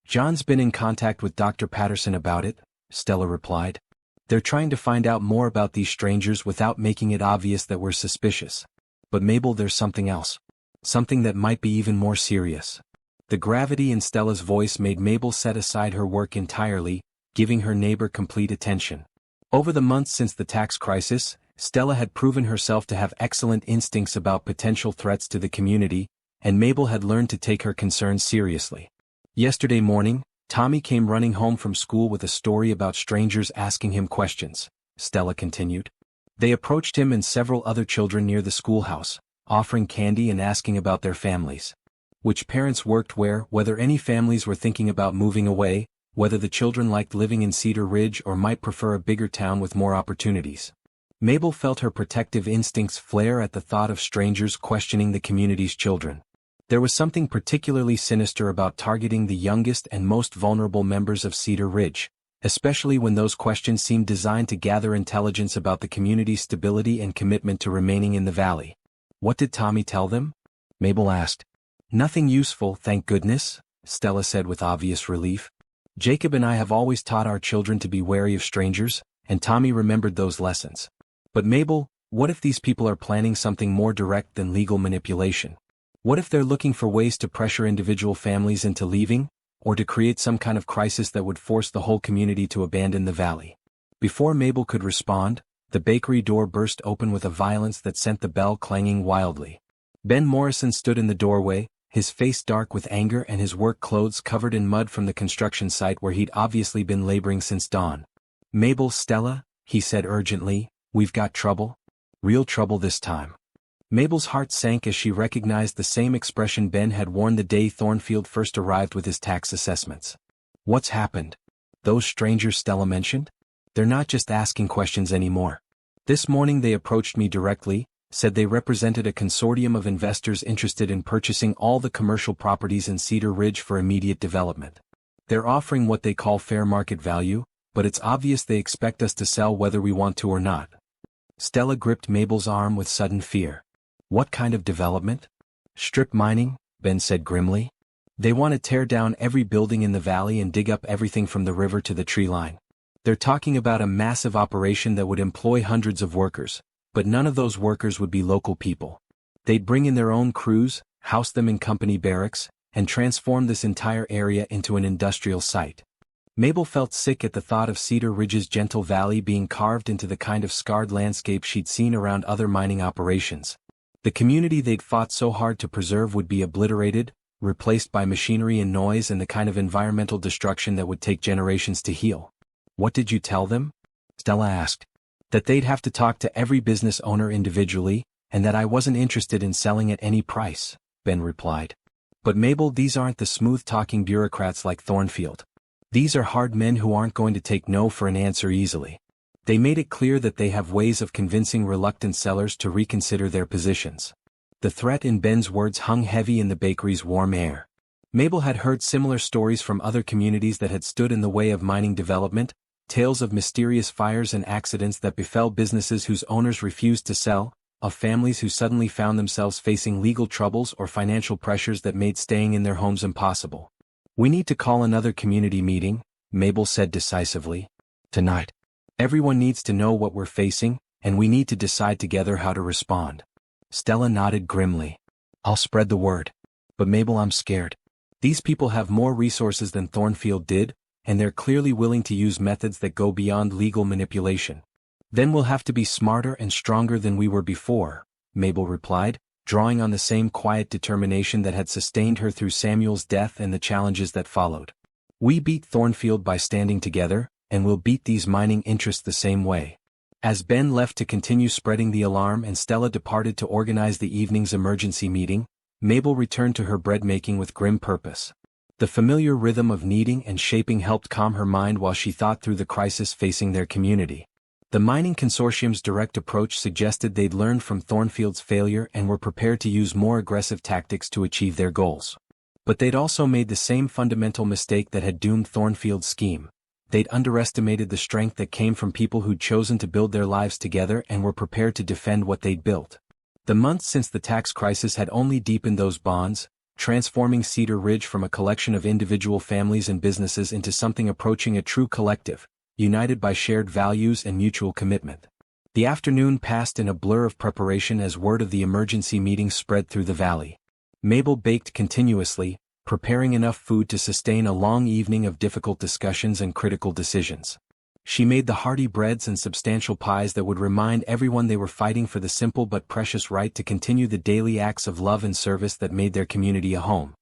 John's been in contact with Dr. Patterson about it, Stella replied. They're trying to find out more about these strangers without making it obvious that we're suspicious. But Mabel, there's something else. Something that might be even more serious. The gravity in Stella's voice made Mabel set aside her work entirely, giving her neighbor complete attention. Over the months since the tax crisis, Stella had proven herself to have excellent instincts about potential threats to the community, and Mabel had learned to take her concerns seriously. Yesterday morning, Tommy came running home from school with a story about strangers asking him questions, Stella continued. They approached him and several other children near the schoolhouse, offering candy and asking about their families. Which parents worked where, whether any families were thinking about moving away, whether the children liked living in Cedar Ridge or might prefer a bigger town with more opportunities. Mabel felt her protective instincts flare at the thought of strangers questioning the community's children. There was something particularly sinister about targeting the youngest and most vulnerable members of Cedar Ridge, especially when those questions seemed designed to gather intelligence about the community's stability and commitment to remaining in the valley. What did Tommy tell them? Mabel asked. Nothing useful, thank goodness, Stella said with obvious relief. Jacob and I have always taught our children to be wary of strangers, and Tommy remembered those lessons. But Mabel, what if these people are planning something more direct than legal manipulation? What if they're looking for ways to pressure individual families into leaving, or to create some kind of crisis that would force the whole community to abandon the valley? Before Mabel could respond, the bakery door burst open with a violence that sent the bell clanging wildly. Ben Morrison stood in the doorway, his face dark with anger and his work clothes covered in mud from the construction site where he'd obviously been laboring since dawn. Mabel, Stella, he said urgently, we've got trouble. Real trouble this time. Mabel's heart sank as she recognized the same expression Ben had worn the day Thornfield first arrived with his tax assessments. What's happened? Those strangers Stella mentioned? They're not just asking questions anymore. This morning they approached me directly, said they represented a consortium of investors interested in purchasing all the commercial properties in Cedar Ridge for immediate development. They're offering what they call fair market value, but it's obvious they expect us to sell whether we want to or not. Stella gripped Mabel's arm with sudden fear. What kind of development? Strip mining, Ben said grimly. They want to tear down every building in the valley and dig up everything from the river to the tree line. They're talking about a massive operation that would employ hundreds of workers, but none of those workers would be local people. They'd bring in their own crews, house them in company barracks, and transform this entire area into an industrial site. Mabel felt sick at the thought of Cedar Ridge's gentle valley being carved into the kind of scarred landscape she'd seen around other mining operations. The community they'd fought so hard to preserve would be obliterated, replaced by machinery and noise and the kind of environmental destruction that would take generations to heal. What did you tell them? Stella asked. That they'd have to talk to every business owner individually, and that I wasn't interested in selling at any price, Ben replied. But Mabel, these aren't the smooth-talking bureaucrats like Thornfield. These are hard men who aren't going to take no for an answer easily. They made it clear that they have ways of convincing reluctant sellers to reconsider their positions. The threat in Ben's words hung heavy in the bakery's warm air. Mabel had heard similar stories from other communities that had stood in the way of mining development, tales of mysterious fires and accidents that befell businesses whose owners refused to sell, of families who suddenly found themselves facing legal troubles or financial pressures that made staying in their homes impossible. "We need to call another community meeting," Mabel said decisively. "Tonight. Everyone needs to know what we're facing, and we need to decide together how to respond." Stella nodded grimly. "I'll spread the word. But Mabel, I'm scared. These people have more resources than Thornfield did, and they're clearly willing to use methods that go beyond legal manipulation." "Then we'll have to be smarter and stronger than we were before," Mabel replied, drawing on the same quiet determination that had sustained her through Samuel's death and the challenges that followed. "We beat Thornfield by standing together, and we'll beat these mining interests the same way." As Ben left to continue spreading the alarm and Stella departed to organize the evening's emergency meeting, Mabel returned to her bread making with grim purpose. The familiar rhythm of kneading and shaping helped calm her mind while she thought through the crisis facing their community. The mining consortium's direct approach suggested they'd learned from Thornfield's failure and were prepared to use more aggressive tactics to achieve their goals. But they'd also made the same fundamental mistake that had doomed Thornfield's scheme. They'd underestimated the strength that came from people who'd chosen to build their lives together and were prepared to defend what they'd built. The months since the tax crisis had only deepened those bonds, transforming Cedar Ridge from a collection of individual families and businesses into something approaching a true collective, united by shared values and mutual commitment. The afternoon passed in a blur of preparation as word of the emergency meeting spread through the valley. Mabel baked continuously, preparing enough food to sustain a long evening of difficult discussions and critical decisions. She made the hearty breads and substantial pies that would remind everyone they were fighting for the simple but precious right to continue the daily acts of love and service that made their community a home.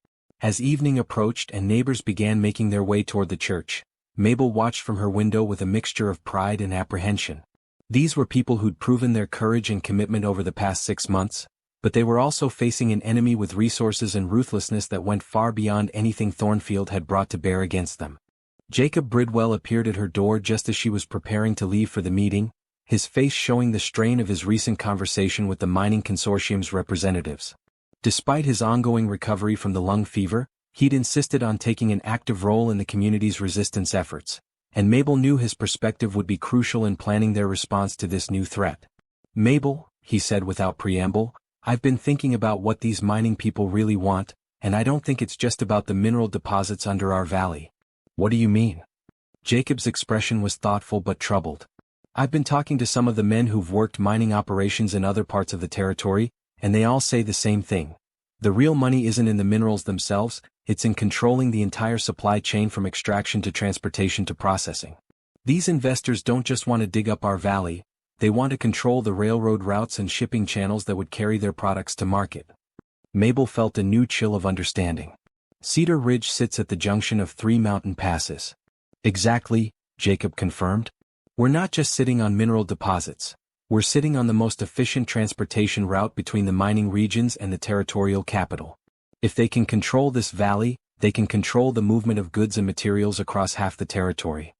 As evening approached and neighbors began making their way toward the church, Mabel watched from her window with a mixture of pride and apprehension. These were people who'd proven their courage and commitment over the past 6 months, but they were also facing an enemy with resources and ruthlessness that went far beyond anything Thornfield had brought to bear against them. Jacob Bridwell appeared at her door just as she was preparing to leave for the meeting, his face showing the strain of his recent conversation with the mining consortium's representatives. Despite his ongoing recovery from the lung fever, he'd insisted on taking an active role in the community's resistance efforts, and Mabel knew his perspective would be crucial in planning their response to this new threat. "Mabel," he said without preamble, "I've been thinking about what these mining people really want, and I don't think it's just about the mineral deposits under our valley." "What do you mean?" Jacob's expression was thoughtful but troubled. "I've been talking to some of the men who've worked mining operations in other parts of the territory, and they all say the same thing. The real money isn't in the minerals themselves, it's in controlling the entire supply chain from extraction to transportation to processing. These investors don't just want to dig up our valley, they want to control the railroad routes and shipping channels that would carry their products to market." Mabel felt a new chill of understanding. Cedar Ridge sits at the junction of 3 mountain passes. "Exactly," Jacob confirmed. "We're not just sitting on mineral deposits. We're sitting on the most efficient transportation route between the mining regions and the territorial capital. If they can control this valley, they can control the movement of goods and materials across half the territory."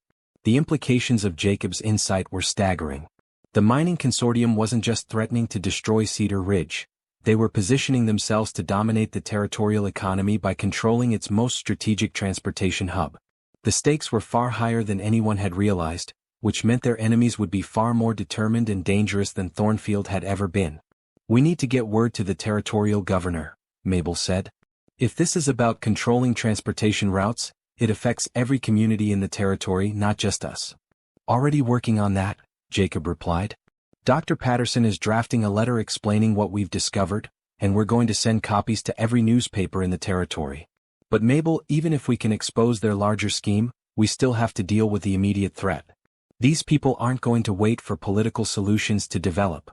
The implications of Jacob's insight were staggering. The mining consortium wasn't just threatening to destroy Cedar Ridge. They were positioning themselves to dominate the territorial economy by controlling its most strategic transportation hub. The stakes were far higher than anyone had realized, which meant their enemies would be far more determined and dangerous than Thornfield had ever been. "We need to get word to the territorial governor," Mabel said. "If this is about controlling transportation routes, it affects every community in the territory, not just us." "Already working on that," Jacob replied. "Dr. Patterson is drafting a letter explaining what we've discovered, and we're going to send copies to every newspaper in the territory. But Mabel, even if we can expose their larger scheme, we still have to deal with the immediate threat. These people aren't going to wait for political solutions to develop."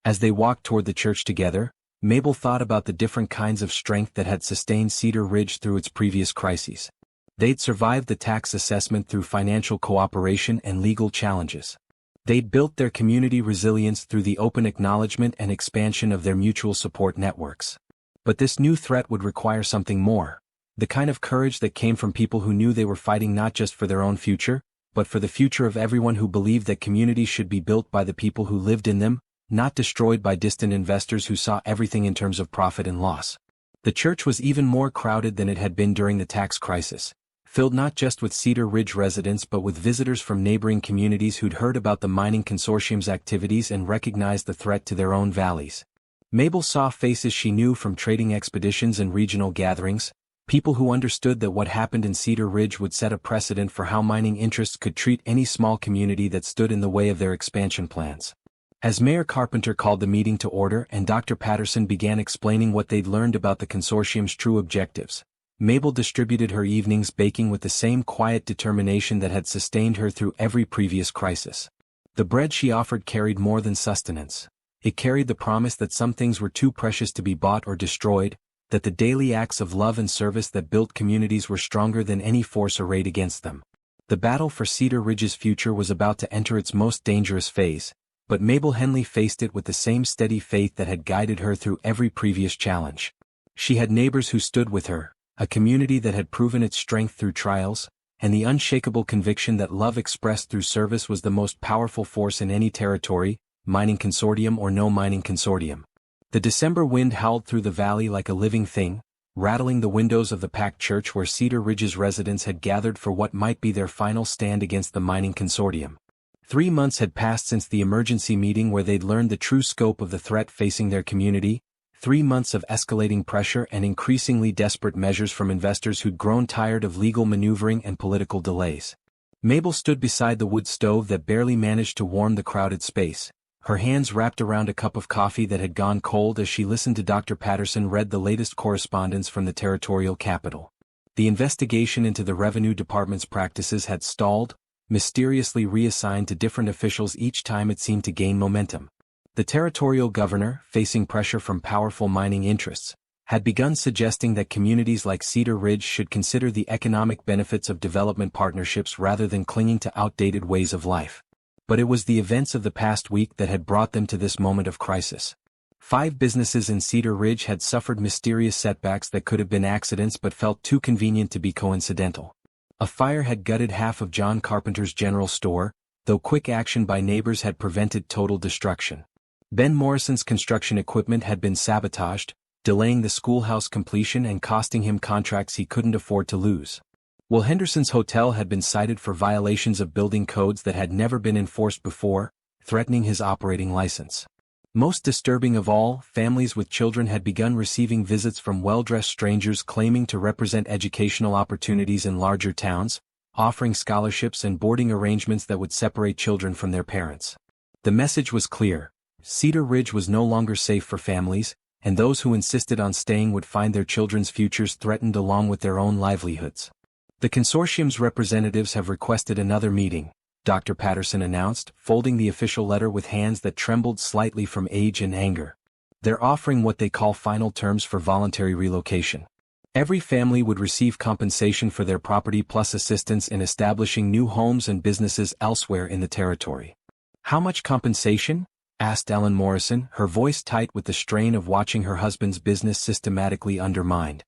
As they walked toward the church together, Mabel thought about the different kinds of strength that had sustained Cedar Ridge through its previous crises. They'd survived the tax assessment through financial cooperation and legal challenges. They'd built their community resilience through the open acknowledgement and expansion of their mutual support networks. But this new threat would require something more, the kind of courage that came from people who knew they were fighting not just for their own future, but for the future of everyone who believed that communities should be built by the people who lived in them, not destroyed by distant investors who saw everything in terms of profit and loss. The church was even more crowded than it had been during the tax crisis, filled not just with Cedar Ridge residents but with visitors from neighboring communities who'd heard about the mining consortium's activities and recognized the threat to their own valleys. Mabel saw faces she knew from trading expeditions and regional gatherings, people who understood that what happened in Cedar Ridge would set a precedent for how mining interests could treat any small community that stood in the way of their expansion plans. As Mayor Carpenter called the meeting to order and Dr. Patterson began explaining what they'd learned about the consortium's true objectives, Mabel distributed her evenings baking with the same quiet determination that had sustained her through every previous crisis. The bread she offered carried more than sustenance. It carried the promise that some things were too precious to be bought or destroyed, that the daily acts of love and service that built communities were stronger than any force arrayed against them. The battle for Cedar Ridge's future was about to enter its most dangerous phase, but Mabel Henley faced it with the same steady faith that had guided her through every previous challenge. She had neighbors who stood with her, a community that had proven its strength through trials, and the unshakable conviction that love expressed through service was the most powerful force in any territory, mining consortium or no mining consortium. The December wind howled through the valley like a living thing, rattling the windows of the packed church where Cedar Ridge's residents had gathered for what might be their final stand against the mining consortium. 3 months had passed since the emergency meeting where they'd learned the true scope of the threat facing their community, 3 months of escalating pressure and increasingly desperate measures from investors who'd grown tired of legal maneuvering and political delays. Mabel stood beside the wood stove that barely managed to warm the crowded space, her hands wrapped around a cup of coffee that had gone cold as she listened to Dr. Patterson read the latest correspondence from the territorial capital. The investigation into the Revenue Department's practices had stalled, mysteriously reassigned to different officials each time it seemed to gain momentum. The territorial governor, facing pressure from powerful mining interests, had begun suggesting that communities like Cedar Ridge should consider the economic benefits of development partnerships rather than clinging to outdated ways of life. But it was the events of the past week that had brought them to this moment of crisis. 5 businesses in Cedar Ridge had suffered mysterious setbacks that could have been accidents but felt too convenient to be coincidental. A fire had gutted half of John Carpenter's general store, though quick action by neighbors had prevented total destruction. Ben Morrison's construction equipment had been sabotaged, delaying the schoolhouse completion and costing him contracts he couldn't afford to lose. Will Henderson's hotel had been cited for violations of building codes that had never been enforced before, threatening his operating license. Most disturbing of all, families with children had begun receiving visits from well-dressed strangers claiming to represent educational opportunities in larger towns, offering scholarships and boarding arrangements that would separate children from their parents. The message was clear: Cedar Ridge was no longer safe for families, and those who insisted on staying would find their children's futures threatened along with their own livelihoods. The consortium's representatives have requested another meeting, Dr. Patterson announced, folding the official letter with hands that trembled slightly from age and anger. They're offering what they call final terms for voluntary relocation. Every family would receive compensation for their property plus assistance in establishing new homes and businesses elsewhere in the territory. How much compensation? Asked Ellen Morrison, her voice tight with the strain of watching her husband's business systematically undermined.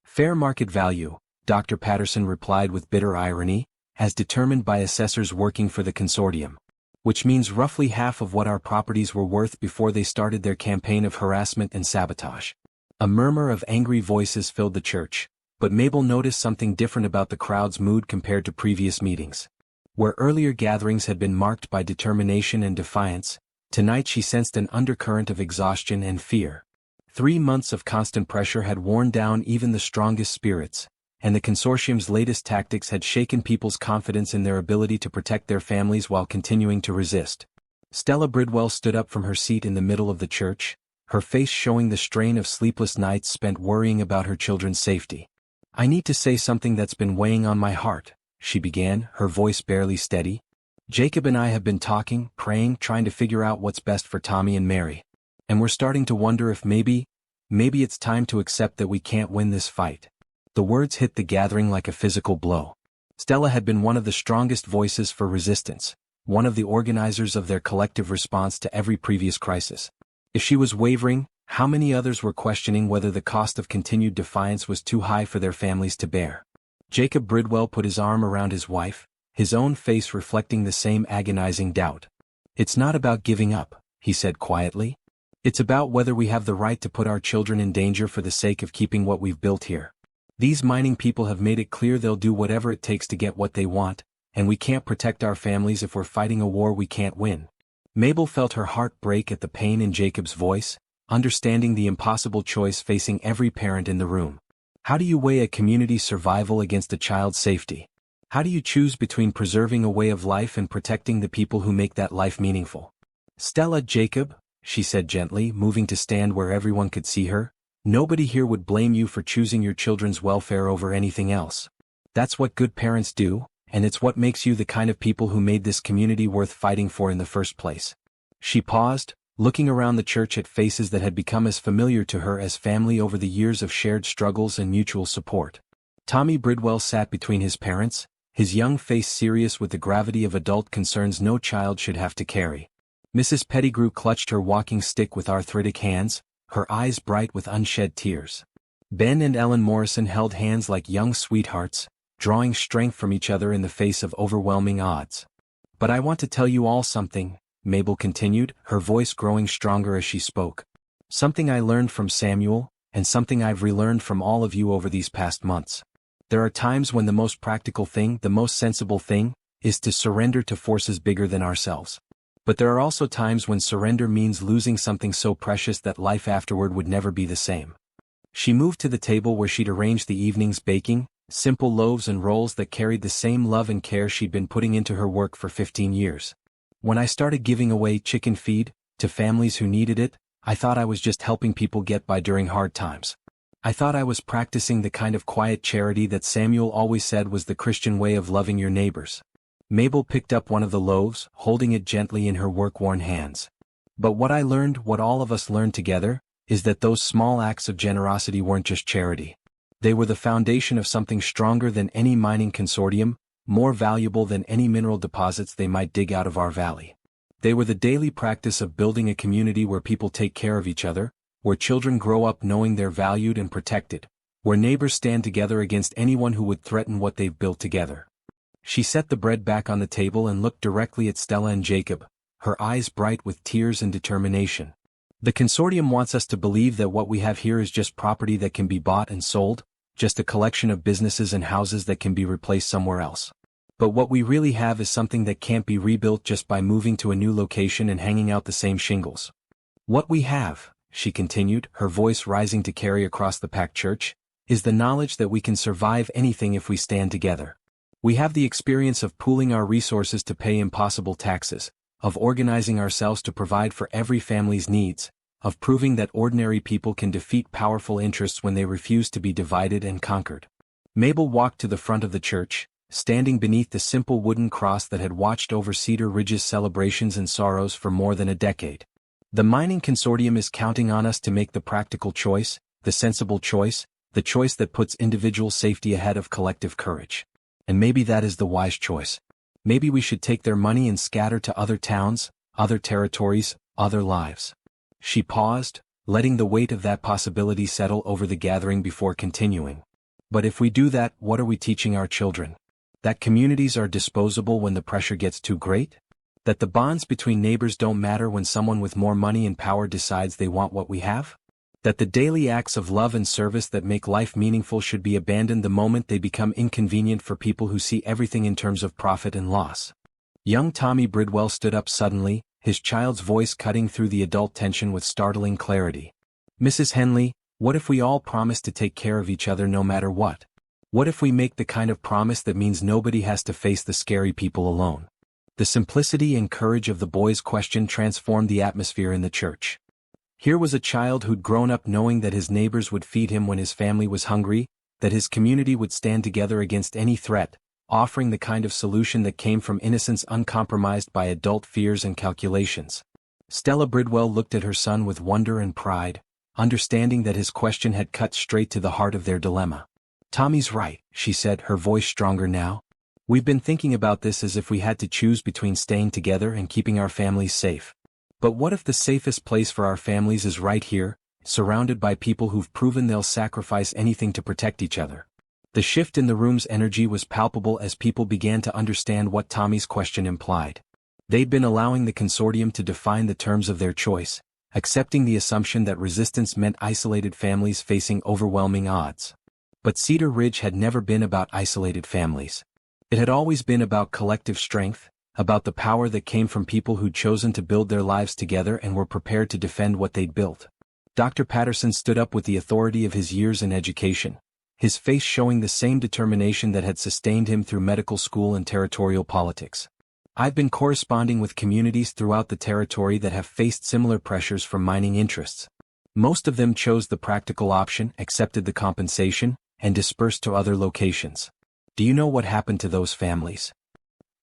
Fair market value, Dr. Patterson replied with bitter irony, as determined by assessors working for the consortium. Which means roughly half of what our properties were worth before they started their campaign of harassment and sabotage. A murmur of angry voices filled the church, but Mabel noticed something different about the crowd's mood compared to previous meetings. Where earlier gatherings had been marked by determination and defiance, tonight she sensed an undercurrent of exhaustion and fear. 3 months of constant pressure had worn down even the strongest spirits, and the consortium's latest tactics had shaken people's confidence in their ability to protect their families while continuing to resist. Stella Bridwell stood up from her seat in the middle of the church, her face showing the strain of sleepless nights spent worrying about her children's safety. "I need to say something that's been weighing on my heart," she began, her voice barely steady. "Jacob and I have been talking, praying, trying to figure out what's best for Tommy and Mary. And we're starting to wonder if maybe it's time to accept that we can't win this fight." The words hit the gathering like a physical blow. Stella had been one of the strongest voices for resistance, one of the organizers of their collective response to every previous crisis. If she was wavering, how many others were questioning whether the cost of continued defiance was too high for their families to bear? Jacob Bridwell put his arm around his wife, his own face reflecting the same agonizing doubt. "It's not about giving up," he said quietly. "It's about whether we have the right to put our children in danger for the sake of keeping what we've built here. These mining people have made it clear they'll do whatever it takes to get what they want, and we can't protect our families if we're fighting a war we can't win." Mabel felt her heart break at the pain in Jacob's voice, understanding the impossible choice facing every parent in the room. How do you weigh a community's survival against a child's safety? How do you choose between preserving a way of life and protecting the people who make that life meaningful? "Stella, Jacob," she said gently, moving to stand where everyone could see her, "nobody here would blame you for choosing your children's welfare over anything else. That's what good parents do, and it's what makes you the kind of people who made this community worth fighting for in the first place." She paused, looking around the church at faces that had become as familiar to her as family over the years of shared struggles and mutual support. Tommy Bridwell sat between his parents, his young face serious with the gravity of adult concerns no child should have to carry. Mrs. Pettigrew clutched her walking stick with arthritic hands, her eyes bright with unshed tears. Ben and Ellen Morrison held hands like young sweethearts, drawing strength from each other in the face of overwhelming odds. "But I want to tell you all something," Mabel continued, her voice growing stronger as she spoke. "Something I learned from Samuel, and something I've relearned from all of you over these past months. There are times when the most practical thing, the most sensible thing, is to surrender to forces bigger than ourselves. But there are also times when surrender means losing something so precious that life afterward would never be the same." She moved to the table where she'd arranged the evening's baking, simple loaves and rolls that carried the same love and care she'd been putting into her work for 15 years. "When I started giving away chicken feed to families who needed it, I thought I was just helping people get by during hard times. I thought I was practicing the kind of quiet charity that Samuel always said was the Christian way of loving your neighbors." Mabel picked up one of the loaves, holding it gently in her work-worn hands. "But what I learned, what all of us learned together, is that those small acts of generosity weren't just charity. They were the foundation of something stronger than any mining consortium, more valuable than any mineral deposits they might dig out of our valley. They were the daily practice of building a community where people take care of each other, where children grow up knowing they're valued and protected, where neighbors stand together against anyone who would threaten what they've built together." She set the bread back on the table and looked directly at Stella and Jacob, her eyes bright with tears and determination. "The consortium wants us to believe that what we have here is just property that can be bought and sold, just a collection of businesses and houses that can be replaced somewhere else. But what we really have is something that can't be rebuilt just by moving to a new location and hanging out the same shingles. What we have," she continued, her voice rising to carry across the packed church, "is the knowledge that we can survive anything if we stand together. We have the experience of pooling our resources to pay impossible taxes, of organizing ourselves to provide for every family's needs, of proving that ordinary people can defeat powerful interests when they refuse to be divided and conquered." Mabel walked to the front of the church, standing beneath the simple wooden cross that had watched over Cedar Ridge's celebrations and sorrows for more than a decade. "The mining consortium is counting on us to make the practical choice, the sensible choice, the choice that puts individual safety ahead of collective courage. And maybe that is the wise choice. Maybe we should take their money and scatter to other towns, other territories, other lives." She paused, letting the weight of that possibility settle over the gathering before continuing. "But if we do that, what are we teaching our children? That communities are disposable when the pressure gets too great? That the bonds between neighbors don't matter when someone with more money and power decides they want what we have? That the daily acts of love and service that make life meaningful should be abandoned the moment they become inconvenient for people who see everything in terms of profit and loss?" Young Tommy Bridwell stood up suddenly, his child's voice cutting through the adult tension with startling clarity. "Mrs. Henley, what if we all promise to take care of each other no matter what? What if we make the kind of promise that means nobody has to face the scary people alone?" The simplicity and courage of the boy's question transformed the atmosphere in the church. Here was a child who'd grown up knowing that his neighbors would feed him when his family was hungry, that his community would stand together against any threat, offering the kind of solution that came from innocence uncompromised by adult fears and calculations. Stella Bridwell looked at her son with wonder and pride, understanding that his question had cut straight to the heart of their dilemma. "Tommy's right," she said, her voice stronger now. "We've been thinking about this as if we had to choose between staying together and keeping our families safe. But what if the safest place for our families is right here, surrounded by people who've proven they'll sacrifice anything to protect each other? The shift in the room's energy was palpable as people began to understand what Tommy's question implied. They'd been allowing the consortium to define the terms of their choice, accepting the assumption that resistance meant isolated families facing overwhelming odds. But Cedar Ridge had never been about isolated families. It had always been about collective strength, about the power that came from people who'd chosen to build their lives together and were prepared to defend what they'd built. Dr. Patterson stood up with the authority of his years in education, his face showing the same determination that had sustained him through medical school and territorial politics. I've been corresponding with communities throughout the territory that have faced similar pressures from mining interests. Most of them chose the practical option, accepted the compensation, and dispersed to other locations. Do you know what happened to those families?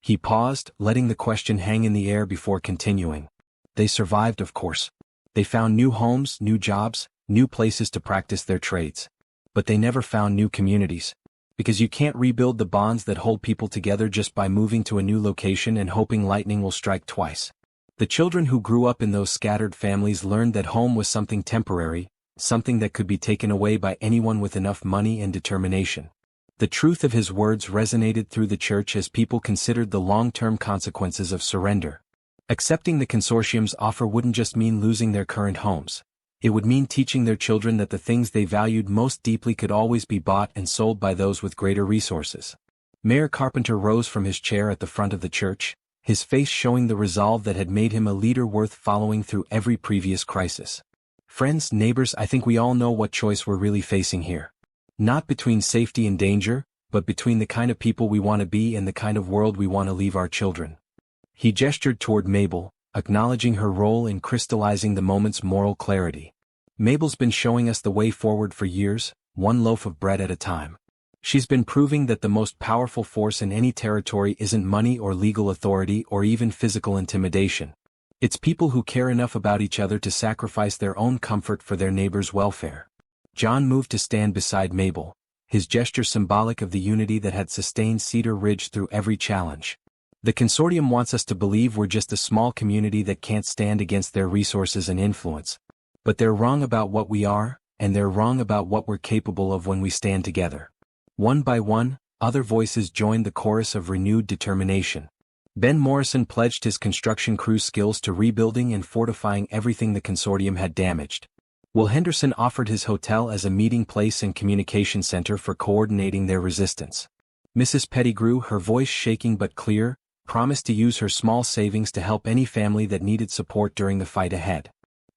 He paused, letting the question hang in the air before continuing. They survived, of course. They found new homes, new jobs, new places to practice their trades. But they never found new communities. Because you can't rebuild the bonds that hold people together just by moving to a new location and hoping lightning will strike twice. The children who grew up in those scattered families learned that home was something temporary, something that could be taken away by anyone with enough money and determination. The truth of his words resonated through the church as people considered the long-term consequences of surrender. Accepting the consortium's offer wouldn't just mean losing their current homes. It would mean teaching their children that the things they valued most deeply could always be bought and sold by those with greater resources. Mayor Carpenter rose from his chair at the front of the church, his face showing the resolve that had made him a leader worth following through every previous crisis. Friends, neighbors, I think we all know what choice we're really facing here. Not between safety and danger, but between the kind of people we want to be and the kind of world we want to leave our children. He gestured toward Mabel, acknowledging her role in crystallizing the moment's moral clarity. Mabel's been showing us the way forward for years, one loaf of bread at a time. She's been proving that the most powerful force in any territory isn't money or legal authority or even physical intimidation. It's people who care enough about each other to sacrifice their own comfort for their neighbor's welfare. John moved to stand beside Mabel, his gesture symbolic of the unity that had sustained Cedar Ridge through every challenge. The consortium wants us to believe we're just a small community that can't stand against their resources and influence. But they're wrong about what we are, and they're wrong about what we're capable of when we stand together. One by one, other voices joined the chorus of renewed determination. Ben Morrison pledged his construction crew's skills to rebuilding and fortifying everything the consortium had damaged. Will Henderson offered his hotel as a meeting place and communication center for coordinating their resistance. Mrs. Pettigrew, her voice shaking but clear, promised to use her small savings to help any family that needed support during the fight ahead.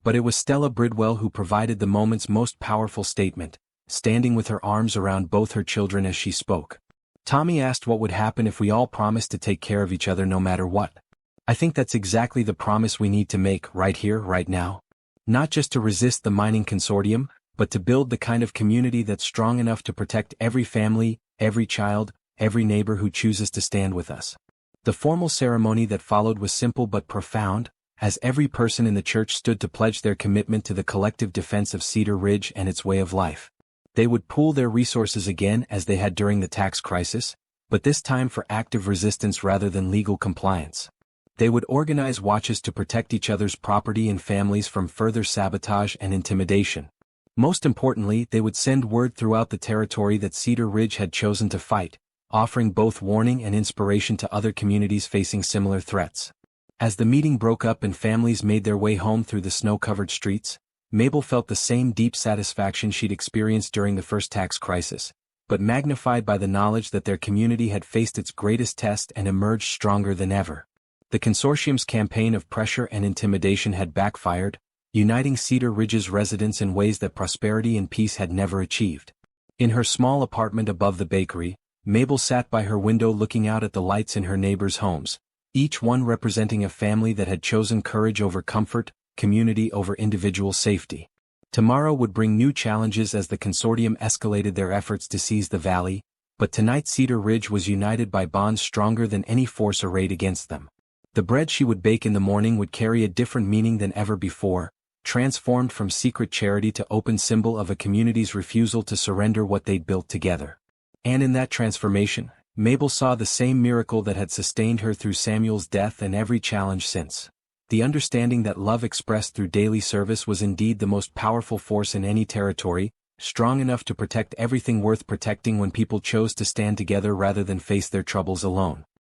But it was Stella Bridwell who provided the moment's most powerful statement, standing with her arms around both her children as she spoke. Tommy asked what would happen if we all promised to take care of each other no matter what. I think that's exactly the promise we need to make right here, right now. Not just to resist the mining consortium, but to build the kind of community that's strong enough to protect every family, every child, every neighbor who chooses to stand with us. The formal ceremony that followed was simple but profound, as every person in the church stood to pledge their commitment to the collective defense of Cedar Ridge and its way of life. They would pool their resources again as they had during the tax crisis, but this time for active resistance rather than legal compliance. They would organize watches to protect each other's property and families from further sabotage and intimidation. Most importantly, they would send word throughout the territory that Cedar Ridge had chosen to fight, offering both warning and inspiration to other communities facing similar threats. As the meeting broke up and families made their way home through the snow-covered streets, Mabel felt the same deep satisfaction she'd experienced during the first tax crisis, but magnified by the knowledge that their community had faced its greatest test and emerged stronger than ever. The consortium's campaign of pressure and intimidation had backfired, uniting Cedar Ridge's residents in ways that prosperity and peace had never achieved. In her small apartment above the bakery, Mabel sat by her window looking out at the lights in her neighbors' homes, each one representing a family that had chosen courage over comfort, community over individual safety. Tomorrow would bring new challenges as the consortium escalated their efforts to seize the valley, but tonight Cedar Ridge was united by bonds stronger than any force arrayed against them. The bread she would bake in the morning would carry a different meaning than ever before, transformed from secret charity to open symbol of a community's refusal to surrender what they'd built together. And in that transformation, Mabel saw the same miracle that had sustained her through Samuel's death and every challenge since. The understanding that love expressed through daily service was indeed the most powerful force in any territory, strong enough to protect everything worth protecting when people chose to stand together rather than face their troubles alone.